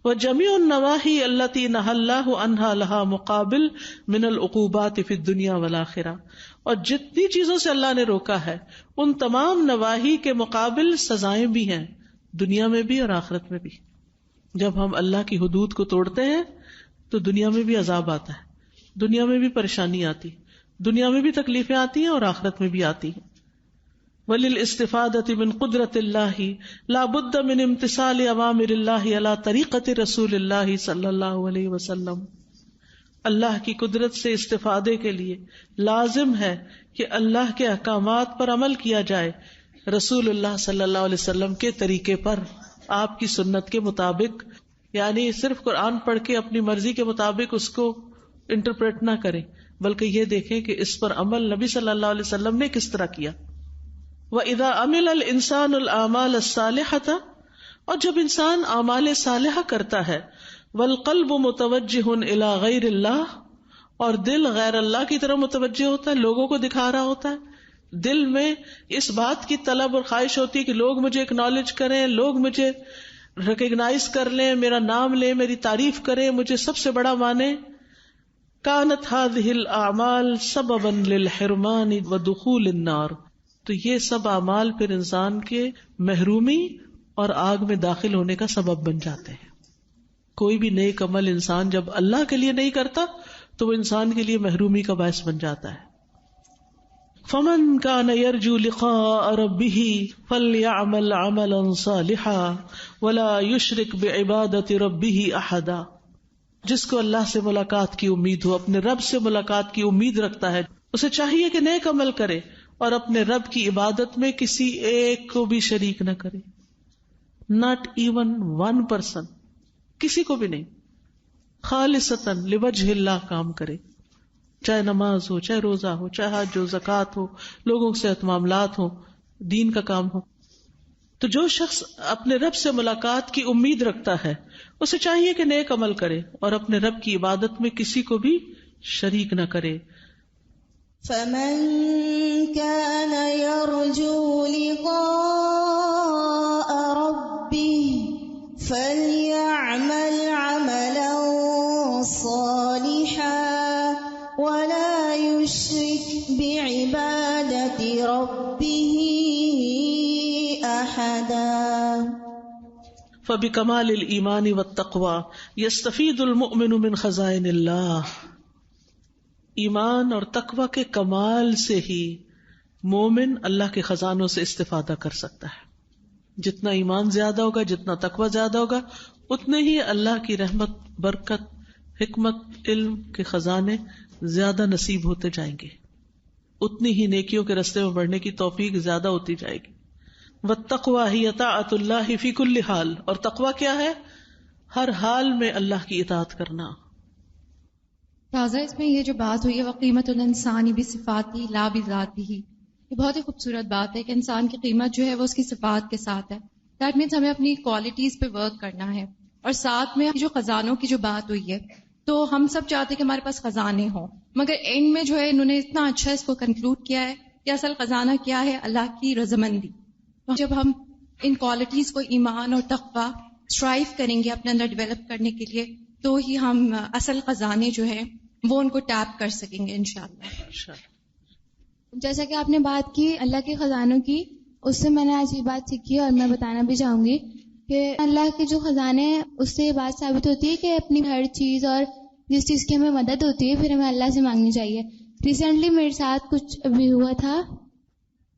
وَجَمِيعُ النَّوَاهِي الَّتِي نَهَى اللَّهُ عَنْهَا لَهَا مُقَابِلٌ مِنَ الْعُقُوبَاتِ فِي الدُّنْيَا وَالْآخِرَةِ، اور جتنی چیزوں سے اللہ نے روکا ہے ان تمام نواہی کے مقابل سزائیں بھی ہیں، دنیا میں بھی اور آخرت میں بھی. جب ہم اللہ کی حدود کو توڑتے ہیں تو دنیا میں بھی عذاب آتا ہے، دنیا میں بھی پریشانی آتی، دنیا میں بھی تکلیفیں آتی ہیں اور آخرت میں بھی آتی ہیں. وَلِلْإِسْتِفَادَةِ مِنْ قُدْرَةِ اللَّهِ لَا بُدَّ مِنْ امْتِثَالِ أَوَامِرِ اللَّهِ عَلَى طَرِيقَةِ رَسُولِ اللَّهِ صلی اللہ علیہ وسلم. اللہ کی قدرت سے استفادے کے لیے لازم ہے کہ اللہ کے احکامات پر عمل کیا جائے رسول اللہ صلی اللہ علیہ وسلم کے طریقے پر، آپ کی سنت کے مطابق. یعنی صرف قرآن پڑھ کے اپنی مرضی کے مطابق اس کو انٹرپریٹ نہ کریں، بلکہ یہ دیکھیں کہ اس پر عمل نبی صلی اللہ علیہ وسلم نے کس طرح کیا. وَإِذَا عَمِلَ الْإِنسَانُ الْأَعْمَالَ الصَّالِحَةَ، اور جب انسان اعمال صالحہ کرتا ہے، وَالْقَلْبُ مُتَوَجِّهٌ إِلَى غَيْرِ اللَّهِ، اور دل غیر اللہ کی طرف متوجہ ہوتا ہے، لوگوں کو دکھا رہا ہوتا ہے. دل میں اس بات کی طلب اور خواہش ہوتی ہے کہ لوگ مجھے اکنالج کریں، لوگ مجھے ریکگنائز کر لیں، میرا نام لیں، میری تعریف کریں، مجھے سب سے بڑا مانے. کانت هذه الاعمال سببا للحرمان ودخول النار. تو یہ سب اعمال پھر انسان کے محرومی اور آگ میں داخل ہونے کا سبب بن جاتے ہیں. کوئی بھی نیک عمل انسان جب اللہ کے لیے نہیں کرتا تو وہ انسان کے لیے محرومی کا باعث بن جاتا ہے. فمن كان يرجو لقاء ربه فليعمل عملا صالحا ولا يشرك بعبادة ربه احدا. جس کو اللہ سے ملاقات کی امید ہو، اپنے رب سے ملاقات کی امید رکھتا ہے، اسے چاہیے کہ نیک عمل کرے اور اپنے رب کی عبادت میں کسی ایک کو بھی شریک نہ کرے. not even one person، کسی کو بھی نہیں. خالصتاً لوجہ اللہ کام کرے، چاہے نماز ہو، چاہے روزہ ہو، چاہے حج ہو، زکوٰۃ ہو، لوگوں سے معاملات ہو، دین کا کام ہو. تو جو شخص اپنے رب سے ملاقات کی امید رکھتا ہے اسے چاہیے کہ نیک عمل کرے اور اپنے رب کی عبادت میں کسی کو بھی شریک نہ کرے. فمن كان يرجو لقاء ربه فليعمل عملا صالحا ولا يشرك بعبادة ربه أحدا. فبكمال الإيمان والتقوى يستفيد المؤمن من خزائن اللہ. ایمان اور تقوی کے کمال سے ہی مومن اللہ کے خزانوں سے استفادہ کر سکتا ہے. جتنا ایمان زیادہ ہوگا، جتنا تقوی زیادہ ہوگا، اتنے ہی اللہ کی رحمت، برکت، حکمت، علم کے خزانے زیادہ نصیب ہوتے جائیں گے، اتنی ہی نیکیوں کے رستے میں بڑھنے کی توفیق زیادہ ہوتی جائے گی. وَالتَّقْوَى هِيَ طَاعَةُ اللَّهِ فِي كُلِّ حال. اور تقوی کیا ہے؟ ہر حال میں اللہ کی اطاعت کرنا. تازہ اس میں یہ جو بات ہوئی ہے وقیمت الانسانی بصفاتی لا بذاتہ، یہ بہت ہی خوبصورت بات ہے کہ انسان کی قیمت جو ہے وہ اس کی صفات کے ساتھ ہے. دیٹ مینس ہمیں اپنی کوالٹیز پہ ورک کرنا ہے. اور ساتھ میں جو خزانوں کی جو بات ہوئی ہے، تو ہم سب چاہتے ہیں کہ ہمارے پاس خزانے ہوں، مگر اینڈ میں جو ہے انہوں نے اتنا اچھا اس کو کنکلوڈ کیا ہے کہ اصل خزانہ کیا ہے؟ اللہ کی رضامندی. جب ہم ان کوالٹیز کو ایمان اور تقوی اسٹرائیو کریں گے اپنے اندر ڈیولپ کرنے کے لیے، تو ہی ہم اصل خزانے جو ہیں وہ ان کو ٹیپ کر سکیں گے انشاءاللہ. جیسا کہ آپ نے بات کی اللہ کے خزانوں کی، اس سے میں نے آج یہ بات سیکھی اور میں بتانا بھی چاہوں گی کہ اللہ کے جو خزانے ہیں اس سے یہ بات ثابت ہوتی ہے کہ اپنی ہر چیز اور جس چیز کی ہمیں مدد ہوتی ہے پھر ہمیں اللہ سے مانگنی چاہیے. ریسنٹلی میرے ساتھ کچھ ابھی ہوا تھا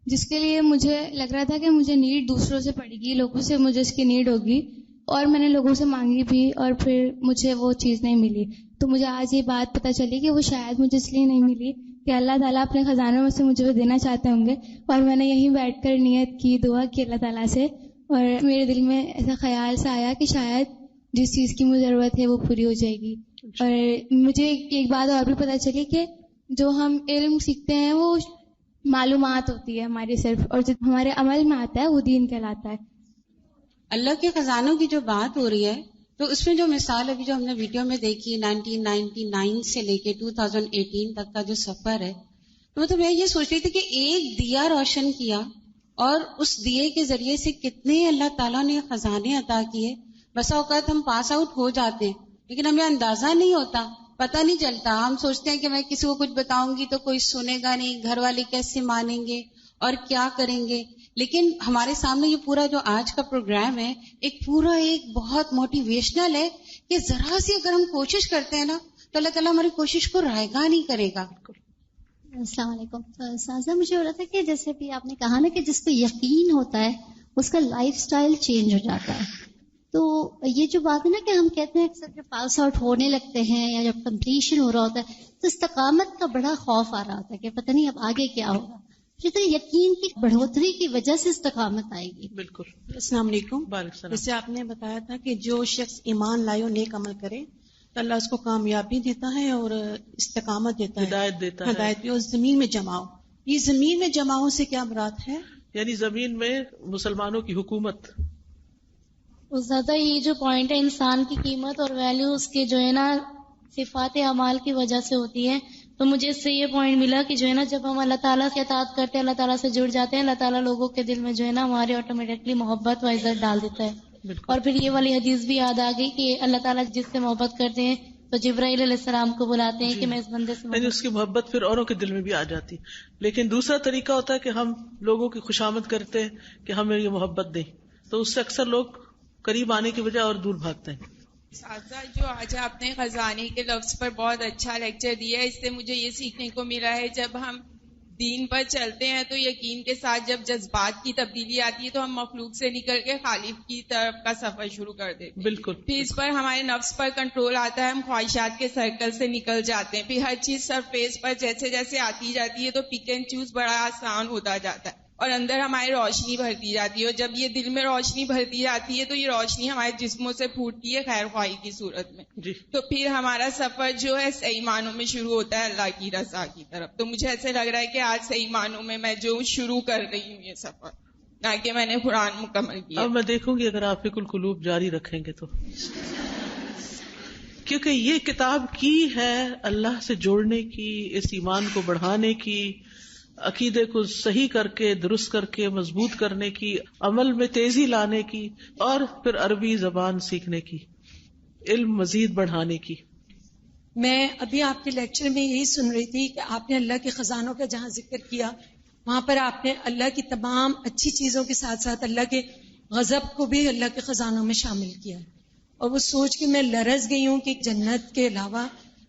جس کے لیے مجھے لگ رہا تھا کہ مجھے نیڈ دوسروں سے پڑے گی، لوگوں سے مجھے اس کی نیڈ ہوگی، اور میں نے لوگوں سے مانگی بھی اور پھر مجھے وہ چیز نہیں ملی. تو مجھے آج یہ بات پتہ چلی کہ وہ شاید مجھے اس لیے نہیں ملی کہ اللہ تعالیٰ اپنے خزانوں میں سے مجھے وہ دینا چاہتے ہوں گے. اور میں نے یہیں بیٹھ کر نیت کی، دعا کی اللہ تعالیٰ سے، اور میرے دل میں ایسا خیال سا آیا کہ شاید جس چیز کی مجھے ضرورت ہے وہ پوری ہو جائے گی. اور مجھے ایک بات اور بھی پتہ چلی کہ جو ہم علم سیکھتے ہیں وہ معلومات ہوتی ہے ہماری صرف، اور جو ہمارے عمل میں آتا ہے وہ دین کہلاتا ہے. اللہ کے خزانوں کی جو بات ہو رہی ہے تو اس میں جو مثال ابھی جو ہم نے ویڈیو میں دیکھی 1999 سے لے کے 2018 تک کا جو سفر ہے، تو مطلب میں یہ سوچ رہی تھی کہ ایک دیا روشن کیا اور اس دیے کے ذریعے سے کتنے اللہ تعالیٰ نے خزانے عطا کیے. بسا اوقات ہم پاس آؤٹ ہو جاتے ہیں لیکن ہمیں اندازہ نہیں ہوتا، پتہ نہیں چلتا. ہم سوچتے ہیں کہ میں کسی کو کچھ بتاؤں گی تو کوئی سنے گا نہیں، گھر والے کیسے مانیں گے اور کیا کریں گے. لیکن ہمارے سامنے یہ پورا جو آج کا پروگرام ہے ایک بہت موٹیویشنل ہے کہ ذرا سی اگر ہم کوشش کرتے ہیں نا تو اللہ تعالیٰ ہماری کوشش کو رائگاں نہیں کرے گا. السلام علیکم. سازا مجھے ہو رہا تھا کہ جیسے بھی آپ نے کہا نا کہ جس کو یقین ہوتا ہے اس کا لائف سٹائل چینج ہو جاتا ہے. تو یہ جو بات ہے نا کہ ہم کہتے ہیں اکثر جب پاس آؤٹ ہونے لگتے ہیں یا جب کمپلیشن ہو رہا ہوتا ہے تو استقامت کا بڑا خوف آ رہا ہوتا ہے کہ پتہ نہیں اب آگے کیا ہوگا. تو یقین کی بڑھوتری کی وجہ سے استقامت آئے گی. بالکل. السلام علیکم. جیسے آپ نے بتایا تھا کہ جو شخص ایمان لائے اور نیک عمل کرے تو اللہ اس کو کامیابی دیتا ہے اور استقامت دیتا ہے، ہدایت دیتا ہے. ہدایت بھی. اور زمین میں جماؤ، یہ زمین میں جماؤ سے کیا مراد ہے؟ یعنی زمین میں مسلمانوں کی حکومت. زیادہ یہ جو پوائنٹ ہے انسان کی قیمت اور ویلیو اس کے جو ہے نا صفات اعمال کی وجہ سے ہوتی ہے. تو مجھے اس سے یہ پوائنٹ ملا کہ جو ہے نا جب ہم اللہ تعالیٰ کی اطاعت کرتے ہیں، اللہ تعالیٰ سے جڑ جاتے ہیں، اللہ تعالیٰ لوگوں کے دل میں جو ہے نا ہمارے آٹومیٹکلی محبت و عزت ڈال دیتا ہے. اور پھر یہ والی حدیث بھی یاد آ گئی کہ اللہ تعالیٰ جس سے محبت کرتے ہیں تو جبرائیل علیہ السلام کو بلاتے ہیں کہ میں اس بندے سے اس کی محبت پھر اوروں کے دل میں بھی آ جاتی. لیکن دوسرا طریقہ ہوتا ہے کہ ہم لوگوں کی خوشامد کرتے ہیں کہ ہمیں یہ محبت دیں، تو اس سے اکثر لوگ قریب آنے کی بجائے اور دور بھاگتے ہیں. سازا، جو آج آپ نے خزانے کے لفظ پر بہت اچھا لیکچر دیا ہے، اس سے مجھے یہ سیکھنے کو ملا ہے جب ہم دین پر چلتے ہیں تو یقین کے ساتھ جب جذبات کی تبدیلی آتی ہے تو ہم مخلوق سے نکل کے خالق کی طرف کا سفر شروع کر دیتے ہیں. بالکل. پھر اس پر ہمارے نفس پر کنٹرول آتا ہے، ہم خواہشات کے سرکل سے نکل جاتے ہیں. پھر ہر چیز سرفیس پر جیسے جیسے آتی جاتی ہے تو پک اینڈ چوز بڑا آسان ہوتا جاتا ہے اور اندر ہماری روشنی بھرتی جاتی ہے. اور جب یہ دل میں روشنی بھرتی جاتی ہے تو یہ روشنی ہمارے جسموں سے پھوٹتی ہے خیر خواہی کی صورت میں. تو پھر ہمارا سفر جو ہے صحیح معنوں میں شروع ہوتا ہے اللہ کی رضا کی طرف. تو مجھے ایسے لگ رہا ہے کہ آج صحیح معنوں میں جو شروع کر رہی ہوں یہ سفر، نہ کہ میں نے قرآن مکمل کیا. اب میں دیکھوں گی اگر آپ فکر القلوب جاری رکھیں گے تو، کیونکہ یہ کتاب کی ہے اللہ سے جوڑنے کی، اس ایمان کو بڑھانے کی، عقیدے کو صحیح کر کے درست کر کے مضبوط کرنے کی، عمل میں تیزی لانے کی، اور پھر عربی زبان سیکھنے کی، علم مزید بڑھانے کی. میں ابھی آپ کے لیکچر میں یہی سن رہی تھی کہ آپ نے اللہ کے خزانوں کا جہاں ذکر کیا وہاں پر آپ نے اللہ کی تمام اچھی چیزوں کے ساتھ ساتھ اللہ کے غضب کو بھی اللہ کے خزانوں میں شامل کیا. اور وہ سوچ کے میں لرز گئی ہوں کہ جنت کے علاوہ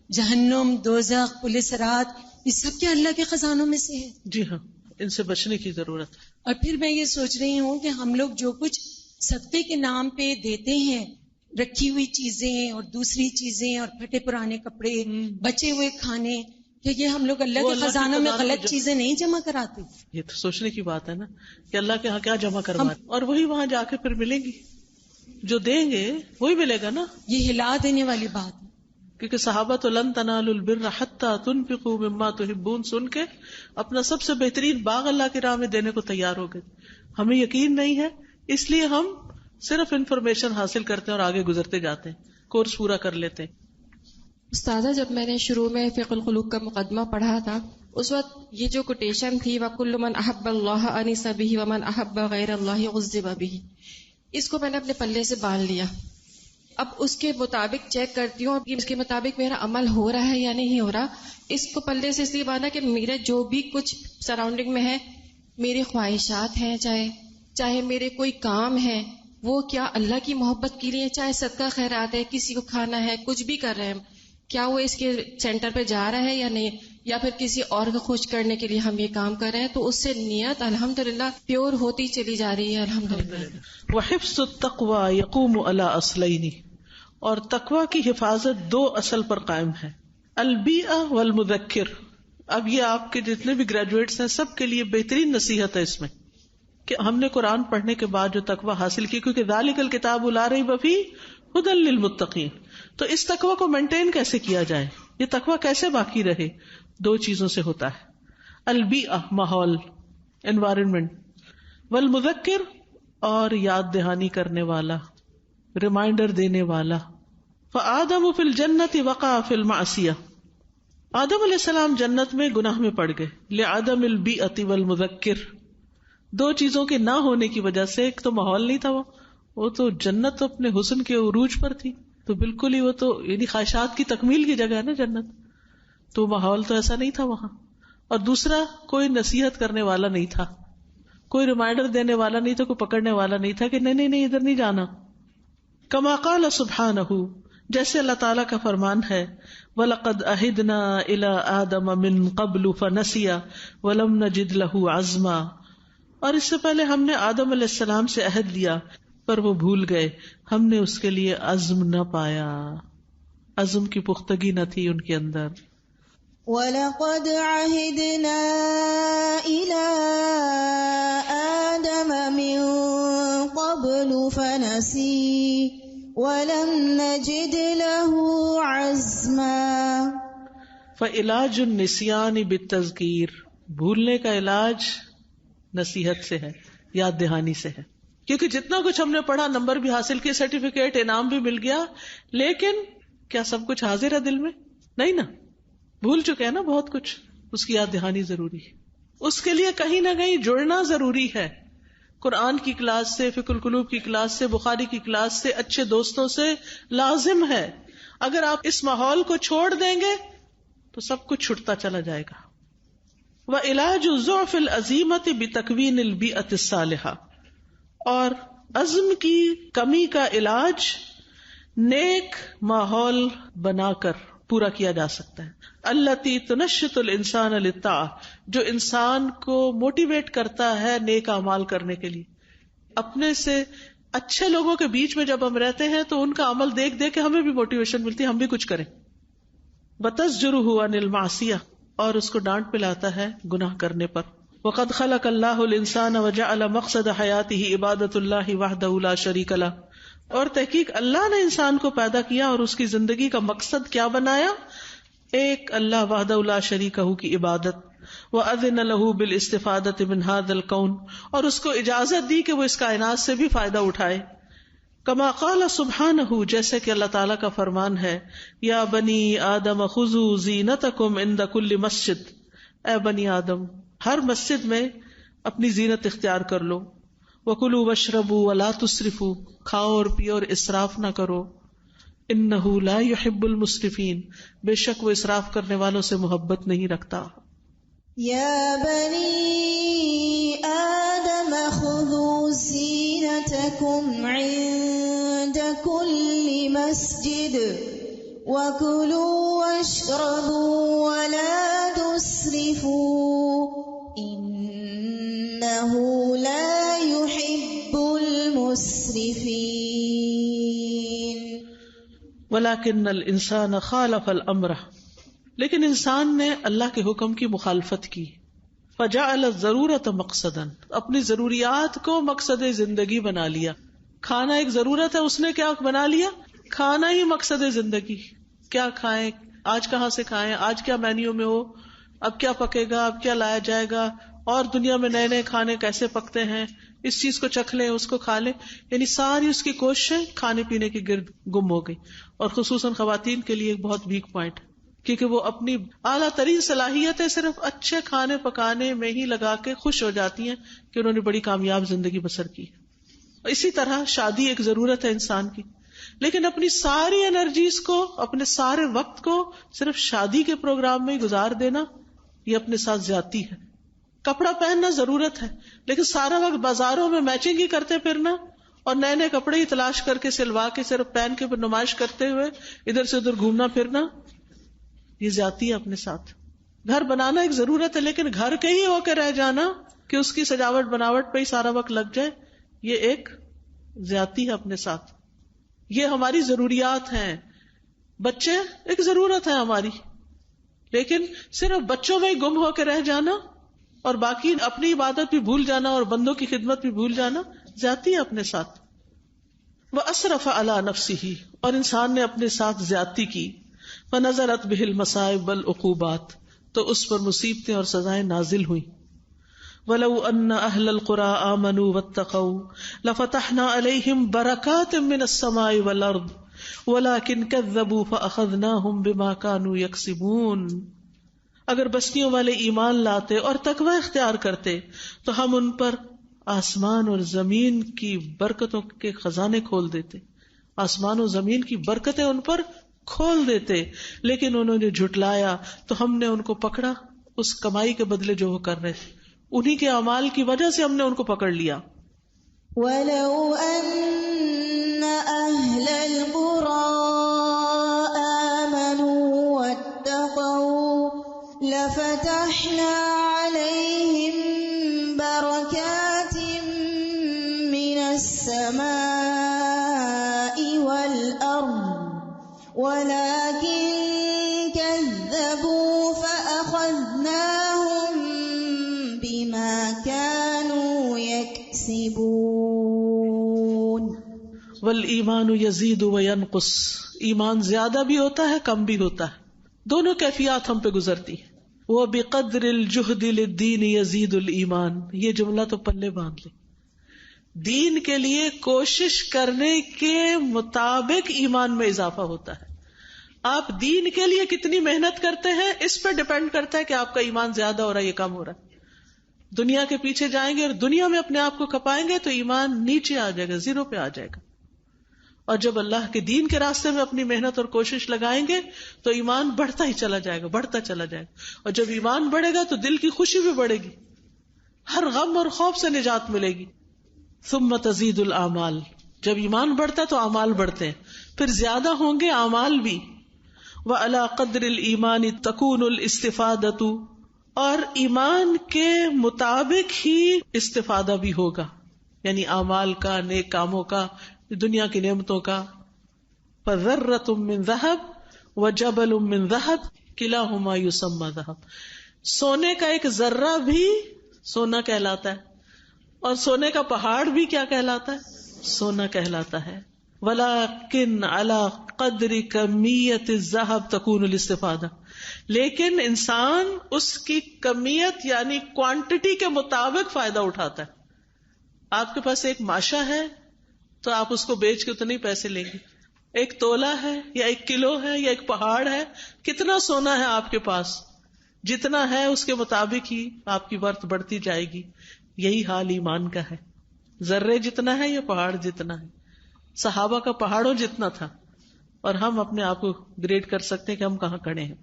جہنم، دوزخ، پل صراط، یہ سب کے اللہ کے خزانوں میں سے ہے. جی ہاں، ان سے بچنے کی ضرورت ہے. اور پھر میں یہ سوچ رہی ہوں کہ ہم لوگ جو کچھ صدقے کے نام پہ دیتے ہیں، رکھی ہوئی چیزیں اور دوسری چیزیں اور پھٹے پرانے کپڑے، بچے ہوئے کھانے، کہ یہ ہم لوگ اللہ کے خزانوں میں غلط چیزیں نہیں جمع کراتے. یہ تو سوچنے کی بات ہے نا کہ اللہ کے ہاں کیا جمع کرواتے، اور وہی وہاں جا کے پھر ملیں گی. جو دیں گے وہی ملے گا نا. یہ ہلا دینے والی بات ہے، کیونکہ صحابہ تو لن تنالوا البر حتی تنفقوا مما تحبون سن کے اپنا سب سے بہترین باغ اللہ کی راہ میں دینے کو تیار ہو گئے. ہمیں یقین نہیں ہے اس لیے ہم صرف انفارمیشن حاصل کرتے ہیں اور آگے گزرتے جاتے ہیں، کورس پورا کر لیتے ہیں. استاذہ، جب میں نے شروع میں فقہ القلوب کا مقدمہ پڑھا تھا اس وقت یہ جو کوٹیشن تھی وَكُلُّ مَنْ أَحَبَّ اللَّهَ أَنِسَ بِهِ وَمَنْ أَحَبَّ غَيْرَ اللَّهِ عُذِّبَ بِهِ، اس کو میں نے اپنے پلے سے باندھ لیا. اب اس کے مطابق چیک کرتی ہوں کہ اس کے مطابق میرا عمل ہو رہا ہے یا نہیں ہو رہا. اس کو پلے سے اس لیے باندھا کہ میرا جو بھی کچھ سراؤنڈنگ میں ہے، میری خواہشات ہیں، چاہے میرے کوئی کام ہے، وہ کیا اللہ کی محبت کے لیے، چاہے صدقہ خیرات ہے، کسی کو کھانا ہے، کچھ بھی کر رہے ہیں، کیا وہ اس کے سینٹر پہ جا رہا ہے یا نہیں، یا پھر کسی اور کو خوش کرنے کے لیے ہم یہ کام کر رہے ہیں. تو اس سے نیت الحمدللہ پیور ہوتی چلی جا رہی ہے الحمدللہ. وحفظ التقوی یقوم علی اصلین، اور تقوی کی حفاظت دو اصل پر قائم ہے، البیئہ والمذکر. اب یہ آپ کے جتنے بھی گریجویٹس ہیں سب کے لیے بہترین نصیحت ہے اس میں کہ ہم نے قرآن پڑھنے کے بعد جو تقوی حاصل کی، کیونکہ ذالک الکتاب لا ریب فیہ ھدی للمتقین. تو اس تقوی کو مینٹین کیسے کیا جائے، یہ تقوی کیسے باقی رہے؟ دو چیزوں سے ہوتا ہے، البیئہ ماحول، انوائرمنٹ، والمذکر اور یاد دہانی کرنے والا، ریمائنڈر دینے والا. فآدم فی الجنت وقع فی المعصیہ، آدم علیہ السلام جنت میں گناہ میں پڑ گئے، لعدم البیئۃ والمذکر، دو چیزوں کے نہ ہونے کی وجہ سے. ایک تو ماحول نہیں تھا، وہ تو جنت اپنے حسن کے عروج پر تھی، تو بالکل ہی وہ تو یعنی خواہشات کی تکمیل کی جگہ ہے نا جنت، تو ماحول تو ایسا نہیں تھا وہاں. اور دوسرا کوئی نصیحت کرنے والا نہیں تھا، کوئی ریمائنڈر دینے والا نہیں تھا، کوئی پکڑنے والا نہیں تھا کہ نہیں ادھر نہیں جانا. کما قال سبحانہ، جیسے اللہ تعالیٰ کا فرمان ہے، وَلَقَدْ أَهِدْنَا إِلَىٰ آدَمَ مِن قَبْلُ فَنَسِيَ وَلَمْ نَجِدْ لَهُ عَزْمًا، اور اس سے پہلے ہم نے آدم علیہ السلام سے عہد لیا پر وہ بھول گئے، ہم نے اس کے لیے عزم نہ پایا، عزم کی پختگی نہ تھی ان کے اندر. وَلَقَدْ عَهِدْنَا إِلَىٰ آدَمَ مِن قَبْلُ فَنَسِيَ وَلَمْ نَجِدْ لَهُ عَزْمًا. فعلاج النسیان بالتذکیر، بھولنے کا علاج نصیحت سے ہے، یاد دہانی سے ہے. کیونکہ جتنا کچھ ہم نے پڑھا، نمبر بھی حاصل کیے، سرٹیفکیٹ، انعام بھی مل گیا، لیکن کیا سب کچھ حاضر ہے دل میں؟ نہیں نا، بھول چکے ہیں نا بہت کچھ. اس کی یاد دہانی ضروری ہے. اس کے لیے کہیں نہ کہیں جڑنا ضروری ہے. قرآن کی کلاس سے، فقہ القلوب کی کلاس سے، بخاری کی کلاس سے، اچھے دوستوں سے لازم ہے. اگر آپ اس ماحول کو چھوڑ دیں گے تو سب کچھ چھٹتا چلا جائے گا. وعلاج ضعف العزیمۃ بتکوین البیئۃ الصالحہ، اور عزم کی کمی کا علاج نیک ماحول بنا کر پورا کیا جا سکتا ہے. التی تنشط الانسان للطاعہ، جو انسان کو موٹیویٹ کرتا ہے نیک اعمال کرنے کے لیے. اپنے سے اچھے لوگوں کے بیچ میں جب ہم رہتے ہیں تو ان کا عمل دیکھ دیکھ کے ہمیں بھی موٹیویشن ملتی ہے، ہم بھی کچھ کریں. وتزجرہ عن المعصیہ، اور اس کو ڈانٹ پلاتا ہے گناہ کرنے پر. وقد خلق اللہ الانسان وجعل مقصد حیاتہ عبادۃ اللہ وحدہ لا شریک لہ، اور تحقیق اللہ نے انسان کو پیدا کیا اور اس کی زندگی کا مقصد کیا بنایا؟ ایک اللہ وحدہ لا شریک لہ کی عبادت. وَأَذِنَ لَهُ بِالْإِسْتِفَادَةِ مِنْ هَذَا الْكَوْنِ، اور اس کو اجازت دی کہ وہ اس کائنات سے بھی فائدہ اٹھائے. کما قال سبحانہ، جیسے کہ اللہ تعالیٰ کا فرمان ہے، یا بنی آدم خذوا زینتکم عند کل مسجد، اے بنی آدم ہر مسجد میں اپنی زینت اختیار کر لو. وَكُلُوا وَاشْرَبُوا وَلَا تُسْرِفُوا، کھاؤ اور پیو اور اسراف نہ کرو. إِنَّهُ لَا يُحِبُّ الْمُسْرِفِينَ، بے شک وہ اسراف کرنے والوں سے محبت نہیں رکھتا. یا بنی آدم خذوا زینتکم عند کل مسجد وَكُلُوا وَاشْرَبُوا وَلَا تُسْرِفُوا إِنَّهُ لَا يُحِبُّ الْمُسْرِفِينَ. وَلَكِنَّ الْإِنسَانَ خَالَفَ الْأَمْرَ، لیکن انسان نے اللہ کے حکم کی مخالفت کی. فَجَعَلَ الضَّرُورَةَ مَقْصَدًا، اپنی ضروریات کو مقصد زندگی بنا لیا. کھانا ایک ضرورت ہے، اس نے کیا بنا لیا؟ کھانا ہی مقصد زندگی. کیا کھائیں، آج کہاں سے کھائیں، آج کیا مینیو میں ہو، اب کیا پکے گا، اب کیا لایا جائے گا، اور دنیا میں نئے نئے کھانے کیسے پکتے ہیں، اس چیز کو چکھ لیں، اس کو کھا لیں. یعنی ساری اس کی کوششیں کھانے پینے کے گرد گم ہو گئی. اور خصوصاً خواتین کے لیے ایک بہت ویک پوائنٹ، کیونکہ وہ اپنی اعلیٰ ترین صلاحیتیں صرف اچھے کھانے پکانے میں ہی لگا کے خوش ہو جاتی ہیں کہ انہوں نے بڑی کامیاب زندگی بسر کی. اسی طرح شادی ایک ضرورت ہے انسان کی، لیکن اپنی ساری انرجیز کو، اپنے سارے وقت کو صرف شادی کے پروگرام میں ہی گزار دینا، یہ اپنے ساتھ زیادتی ہے. کپڑا پہننا ضرورت ہے، لیکن سارا وقت بازاروں میں میچنگ ہی کرتے پھرنا اور نئے نئے کپڑے ہی تلاش کر کے سلوا کے صرف پہن کے پھر نمائش کرتے ہوئے ادھر سے ادھر گھومنا پھرنا، یہ زیادتی ہے اپنے ساتھ. گھر بنانا ایک ضرورت ہے، لیکن گھر کے ہی ہو کے رہ جانا کہ اس کی سجاوٹ بناوٹ پہ ہی سارا وقت لگ جائے، یہ ایک زیادتی ہے اپنے ساتھ. یہ ہماری ضروریات ہیں. بچے ایک ضرورت ہے ہماری، لیکن صرف بچوں میں ہی گم ہو کے رہ جانا اور باقی اپنی عبادت بھی بھول جانا اور بندوں کی خدمت بھی بھول جانا زیادتی ہے اپنے ساتھ. وَأَسْرَفَ عَلَى نَفْسِهِ، اور انسان نے اپنے ساتھ زیادتی کی. فَنَزَلَتْ بِهِ الْمَصَائِبُ وَالْعُقُوبَاتُ، تو اس پر مصیبتیں اور سزائیں نازل ہوئیں. وَلَوْ أَنَّ أَهْلَ الْقُرَىٰ آمَنُوا وَاتَّقَوْا لَفَتَحْنَا عَلَيْهِمْ بَرَكَاتٍ مِّنَ السَّمَاءِ وَالْأَرْضِ وَلَٰكِنْ كَذَّبُوا فَأَخَذْنَاهُمْ بِمَا كَانُوا يَكْسِبُونَ. اگر بستیوں والے ایمان لاتے اور تقوی اختیار کرتے تو ہم ان پر آسمان اور زمین کی برکتوں کے خزانے کھول دیتے. آسمان و زمین کی برکتیں ان پر کھول دیتے، لیکن انہوں نے جھٹلایا تو ہم نے ان کو پکڑا اس کمائی کے بدلے جو وہ کر رہے تھے. انہی کے اعمال کی وجہ سے ہم نے ان کو پکڑ لیا. وَلَوْ أَنَّ أَهْلَ الْقُرَىٰ آمَنُوا وَاتَّقَوْا لَفَتَحْنَا عَلَيْهِمْ بَرَكَاتٍ مِّنَ السَّمَاءِ وَالْأَرْضِ وَلَٰكِن كَذَّبُوا فَأَخَذْنَاهُمْ بِمَا كَانُوا يَكْسِبُونَ. والایمان یزید وینقص، ایمان زیادہ بھی ہوتا ہے کم بھی ہوتا ہے، دونوں کیفیات ہم پہ گزرتی ہیں. وبقدر الجہد للدین یزید الایمان، یہ جملہ تو پلے باندھ لے. دین کے لیے کوشش کرنے کے مطابق ایمان میں اضافہ ہوتا ہے. آپ دین کے لیے کتنی محنت کرتے ہیں اس پہ ڈیپینڈ کرتا ہے کہ آپ کا ایمان زیادہ ہو رہا ہے یا کم ہو رہا ہے. دنیا کے پیچھے جائیں گے اور دنیا میں اپنے آپ کو کھپائیں گے تو ایمان نیچے آ جائے گا, زیرو پہ آ جائے گا. اور جب اللہ کے دین کے راستے میں اپنی محنت اور کوشش لگائیں گے تو ایمان بڑھتا ہی چلا جائے گا, بڑھتا چلا جائے گا. اور جب ایمان بڑھے گا تو دل کی خوشی بھی بڑھے گی, ہر غم اور خوف سے نجات ملے گی. ثم تزید الاعمال, جب ایمان بڑھتا تو اعمال بڑھتے ہیں, پھر زیادہ ہوں گے اعمال بھی. وعلی قدر الایمان تکون الاستفادۃ, اور ایمان کے مطابق ہی استفادہ بھی ہوگا, یعنی اعمال کا, نیک کاموں کا, دنیا کی نعمتوں کا. فذرۃ من ذہب وجبل من ذہب کلاہما یسمى ذہب, سونے کا ایک ذرہ بھی سونا کہلاتا ہے اور سونے کا پہاڑ بھی کیا کہلاتا ہے, سونا کہلاتا ہے. ولیکن علی قدر کمیت الذہب تکون الاستفادہ, لیکن انسان اس کی کمیت یعنی کوانٹٹی کے مطابق فائدہ اٹھاتا ہے. آپ کے پاس ایک ماشا ہے تو آپ اس کو بیچ کے اتنے پیسے لیں گے. ایک تولا ہے یا 1 کلو ہے یا ایک پہاڑ ہے, کتنا سونا ہے آپ کے پاس, جتنا ہے اس کے مطابق ہی آپ کی ورث بڑھتی جائے گی. یہی حال ایمان کا ہے, ذرے جتنا ہے یا پہاڑ جتنا ہے. صحابہ کا پہاڑوں جتنا تھا, اور ہم اپنے آپ کو گریڈ کر سکتے ہیں کہ ہم کہاں کھڑے ہیں.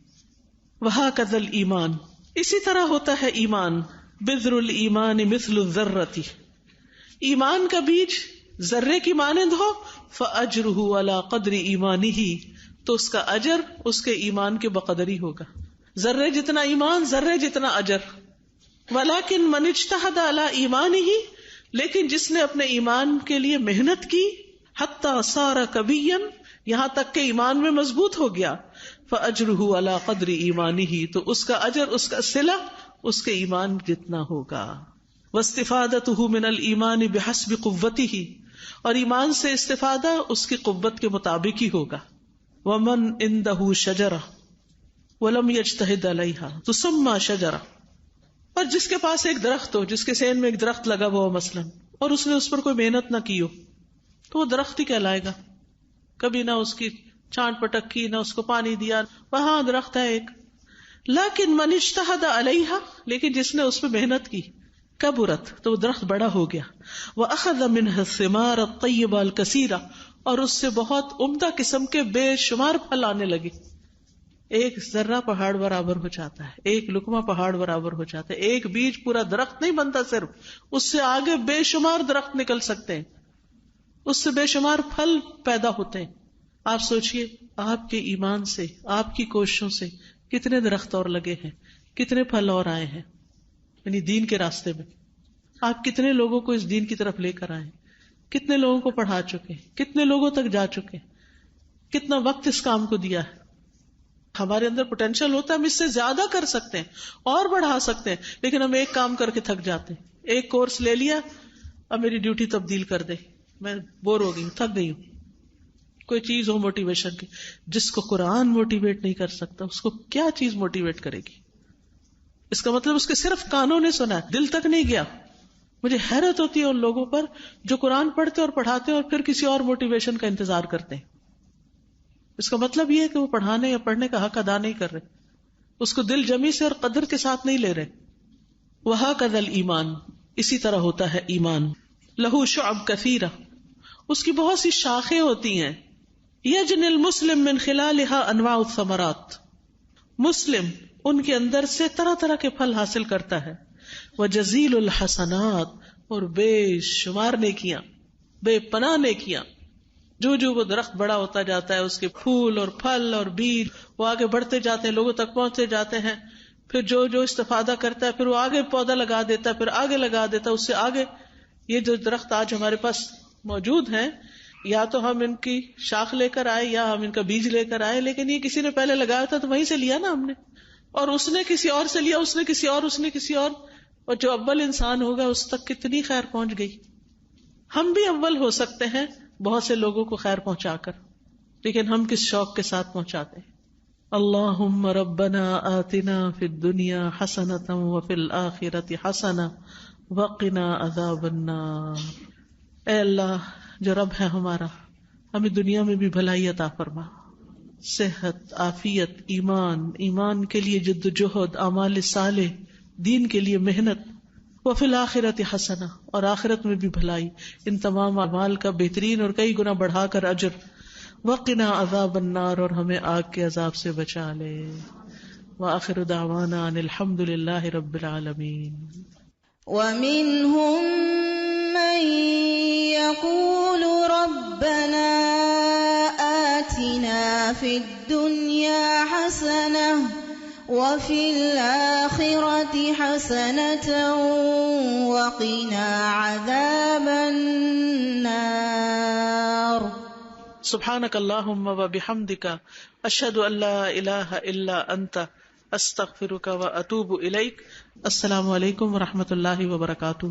وہکذا الایمان, اسی طرح ہوتا ہے ایمان. بذر الایمان مثل الذرۃ, ایمان کا بیج ذرے کی مانند ہو. فاجرہ علی قدر ایمانہ, تو اس کا اجر اس کے ایمان کے بقدری ہوگا. ذرے جتنا ایمان, ذرے جتنا اجر. ولیکن من اجتہد علی ایمانہ, لیکن جس نے اپنے ایمان کے لیے محنت کی, حتی صار قویا, یہاں تک کہ ایمان میں مضبوط ہو گیا. فاجرہ علی قدر ایمانہ, تو اس کا اجر, اس کا صلہ اس کے ایمان جتنا ہوگا. واستفادتہ من الایمان بحسب قوتہ, اور ایمان سے استفادہ اس کی قوت کے مطابق ہی ہوگا. ومن عندہ شجرہ ولم یجتہد علیہا تسمى شجرہ, اور جس کے پاس ایک درخت ہو, جس کے سین میں ایک درخت لگا ہوا مثلا, اور اس نے اس پر کوئی محنت نہ کی ہو, تو وہ درخت ہی کہلائے گا. کبھی نہ اس کی چھانٹ پٹک کی, نہ اس کو پانی دیا, وہاں درخت ہے ایک. لیکن من اجتہد علیہا, لیکن جس نے اس پہ محنت کی, کبرت, تو وہ درخت بڑا ہو گیا. واخذ منها الثمار الطیبہ الکثیرہ, اور اس سے بہت عمدہ قسم کے بے شمار پھل آنے لگے. ایک ذرہ پہاڑ برابر ہو جاتا ہے, ایک لقمہ پہاڑ برابر ہو جاتا ہے, ایک بیج پورا درخت نہیں بنتا, صرف اس سے آگے بے شمار درخت نکل سکتے ہیں, اس سے بے شمار پھل پیدا ہوتے ہیں. آپ سوچئے, آپ کے ایمان سے, آپ کی کوششوں سے کتنے درخت اور لگے ہیں, کتنے پھل اور آئے ہیں, یعنی دین کے راستے میں. آپ کتنے لوگوں کو اس دین کی طرف لے کر آئے, کتنے لوگوں کو پڑھا چکے, کتنے لوگوں تک جا چکے, کتنا وقت اس کام کو دیا ہے. ہمارے اندر پوٹینشیل ہوتا ہے, ہم اس سے زیادہ کر سکتے ہیں اور بڑھا سکتے ہیں, لیکن ہم ایک کام کر کے تھک جاتے ہیں. ایک کورس لے لیا, اب میری ڈیوٹی تبدیل کر دے, میں بور ہو گئی ہوں, تھک گئی ہوں. کوئی چیز ہو موٹیویشن کی, جس کو قرآن موٹیویٹ نہیں کر سکتا اس کو کیا چیز موٹیویٹ کرے گی؟ اس کا مطلب اس کے صرف کانوں نے سنا, دل تک نہیں گیا. مجھے حیرت ہوتی ہے ان لوگوں پر جو قرآن پڑھتے اور پڑھاتے اور پھر کسی اور موٹیویشن کا انتظار کرتے ہیں. اس کا مطلب یہ ہے کہ وہ پڑھانے یا پڑھنے کا حق ادا نہیں کر رہے, اس کو دل جمی سے اور قدر کے ساتھ نہیں لے رہے. وہکذا الایمان, اسی طرح ہوتا ہے ایمان. لہو شعب کثیرہ, اس کی بہت سی شاخیں ہوتی ہیں. یجنی المسلم من خلالها انواع الثمرات, مسلم ان کے اندر سے طرح طرح کے پھل حاصل کرتا ہے. وجزیل الحسنات, اور بے شمار نیکیاں, بے پناہ نیکیاں. جو وہ درخت بڑا ہوتا جاتا ہے, اس کے پھول اور پھل اور بیج وہ آگے بڑھتے جاتے ہیں, لوگوں تک پہنچتے جاتے ہیں. پھر جو استفادہ کرتا ہے پھر وہ آگے پودا لگا دیتا ہے, پھر آگے لگا دیتا ہے, اس سے آگے. یہ جو درخت آج ہمارے پاس موجود ہیں, یا تو ہم ان کی شاخ لے کر آئے یا ہم ان کا بیج لے کر آئے, لیکن یہ کسی نے پہلے لگایا تھا تو وہیں سے لیا نا ہم نے, اور اس نے کسی اور سے لیا, اس نے کسی اور, اس نے کسی اور جو اول انسان ہوگا اس تک کتنی خیر پہنچ گئی. ہم بھی اول ہو سکتے ہیں بہت سے لوگوں کو خیر پہنچا کر, لیکن ہم کس شوق کے ساتھ پہنچاتے ہیں. اللہم ربنا آتنا فی الدنیا حسنۃ وفی الآخرۃ حسنۃ وقنا عذاب النار. اے اللہ جو رب ہے ہمارا, ہمیں دنیا میں بھی بھلائی عطا فرما صحت، عافیت، ایمان کے لیے جد و جہد، اعمال صالح، دین کے لیے محنت، وفی الآخرۃ حسنہ، اور آخرت میں بھی بھلائی، ان تمام اعمال کا بہترین اور کئی گنا بڑھا کر اجر، وقنا عذاب النار، اور ہمیں آگ کے عذاب سے بچا لے۔ وآخر دعوانا ان الحمد للہ رب العالمین۔ ومنهم من يقول ربنا آتنا في الدنيا حسنة وفي الآخرة حسنة وقنا عذاب النار۔ سبحانك اللهم وبحمدك اشهد ان لا اله الا انت استغفرك واتوب اليك۔ السلام علیکم ورحمۃ اللہ وبرکاتہ۔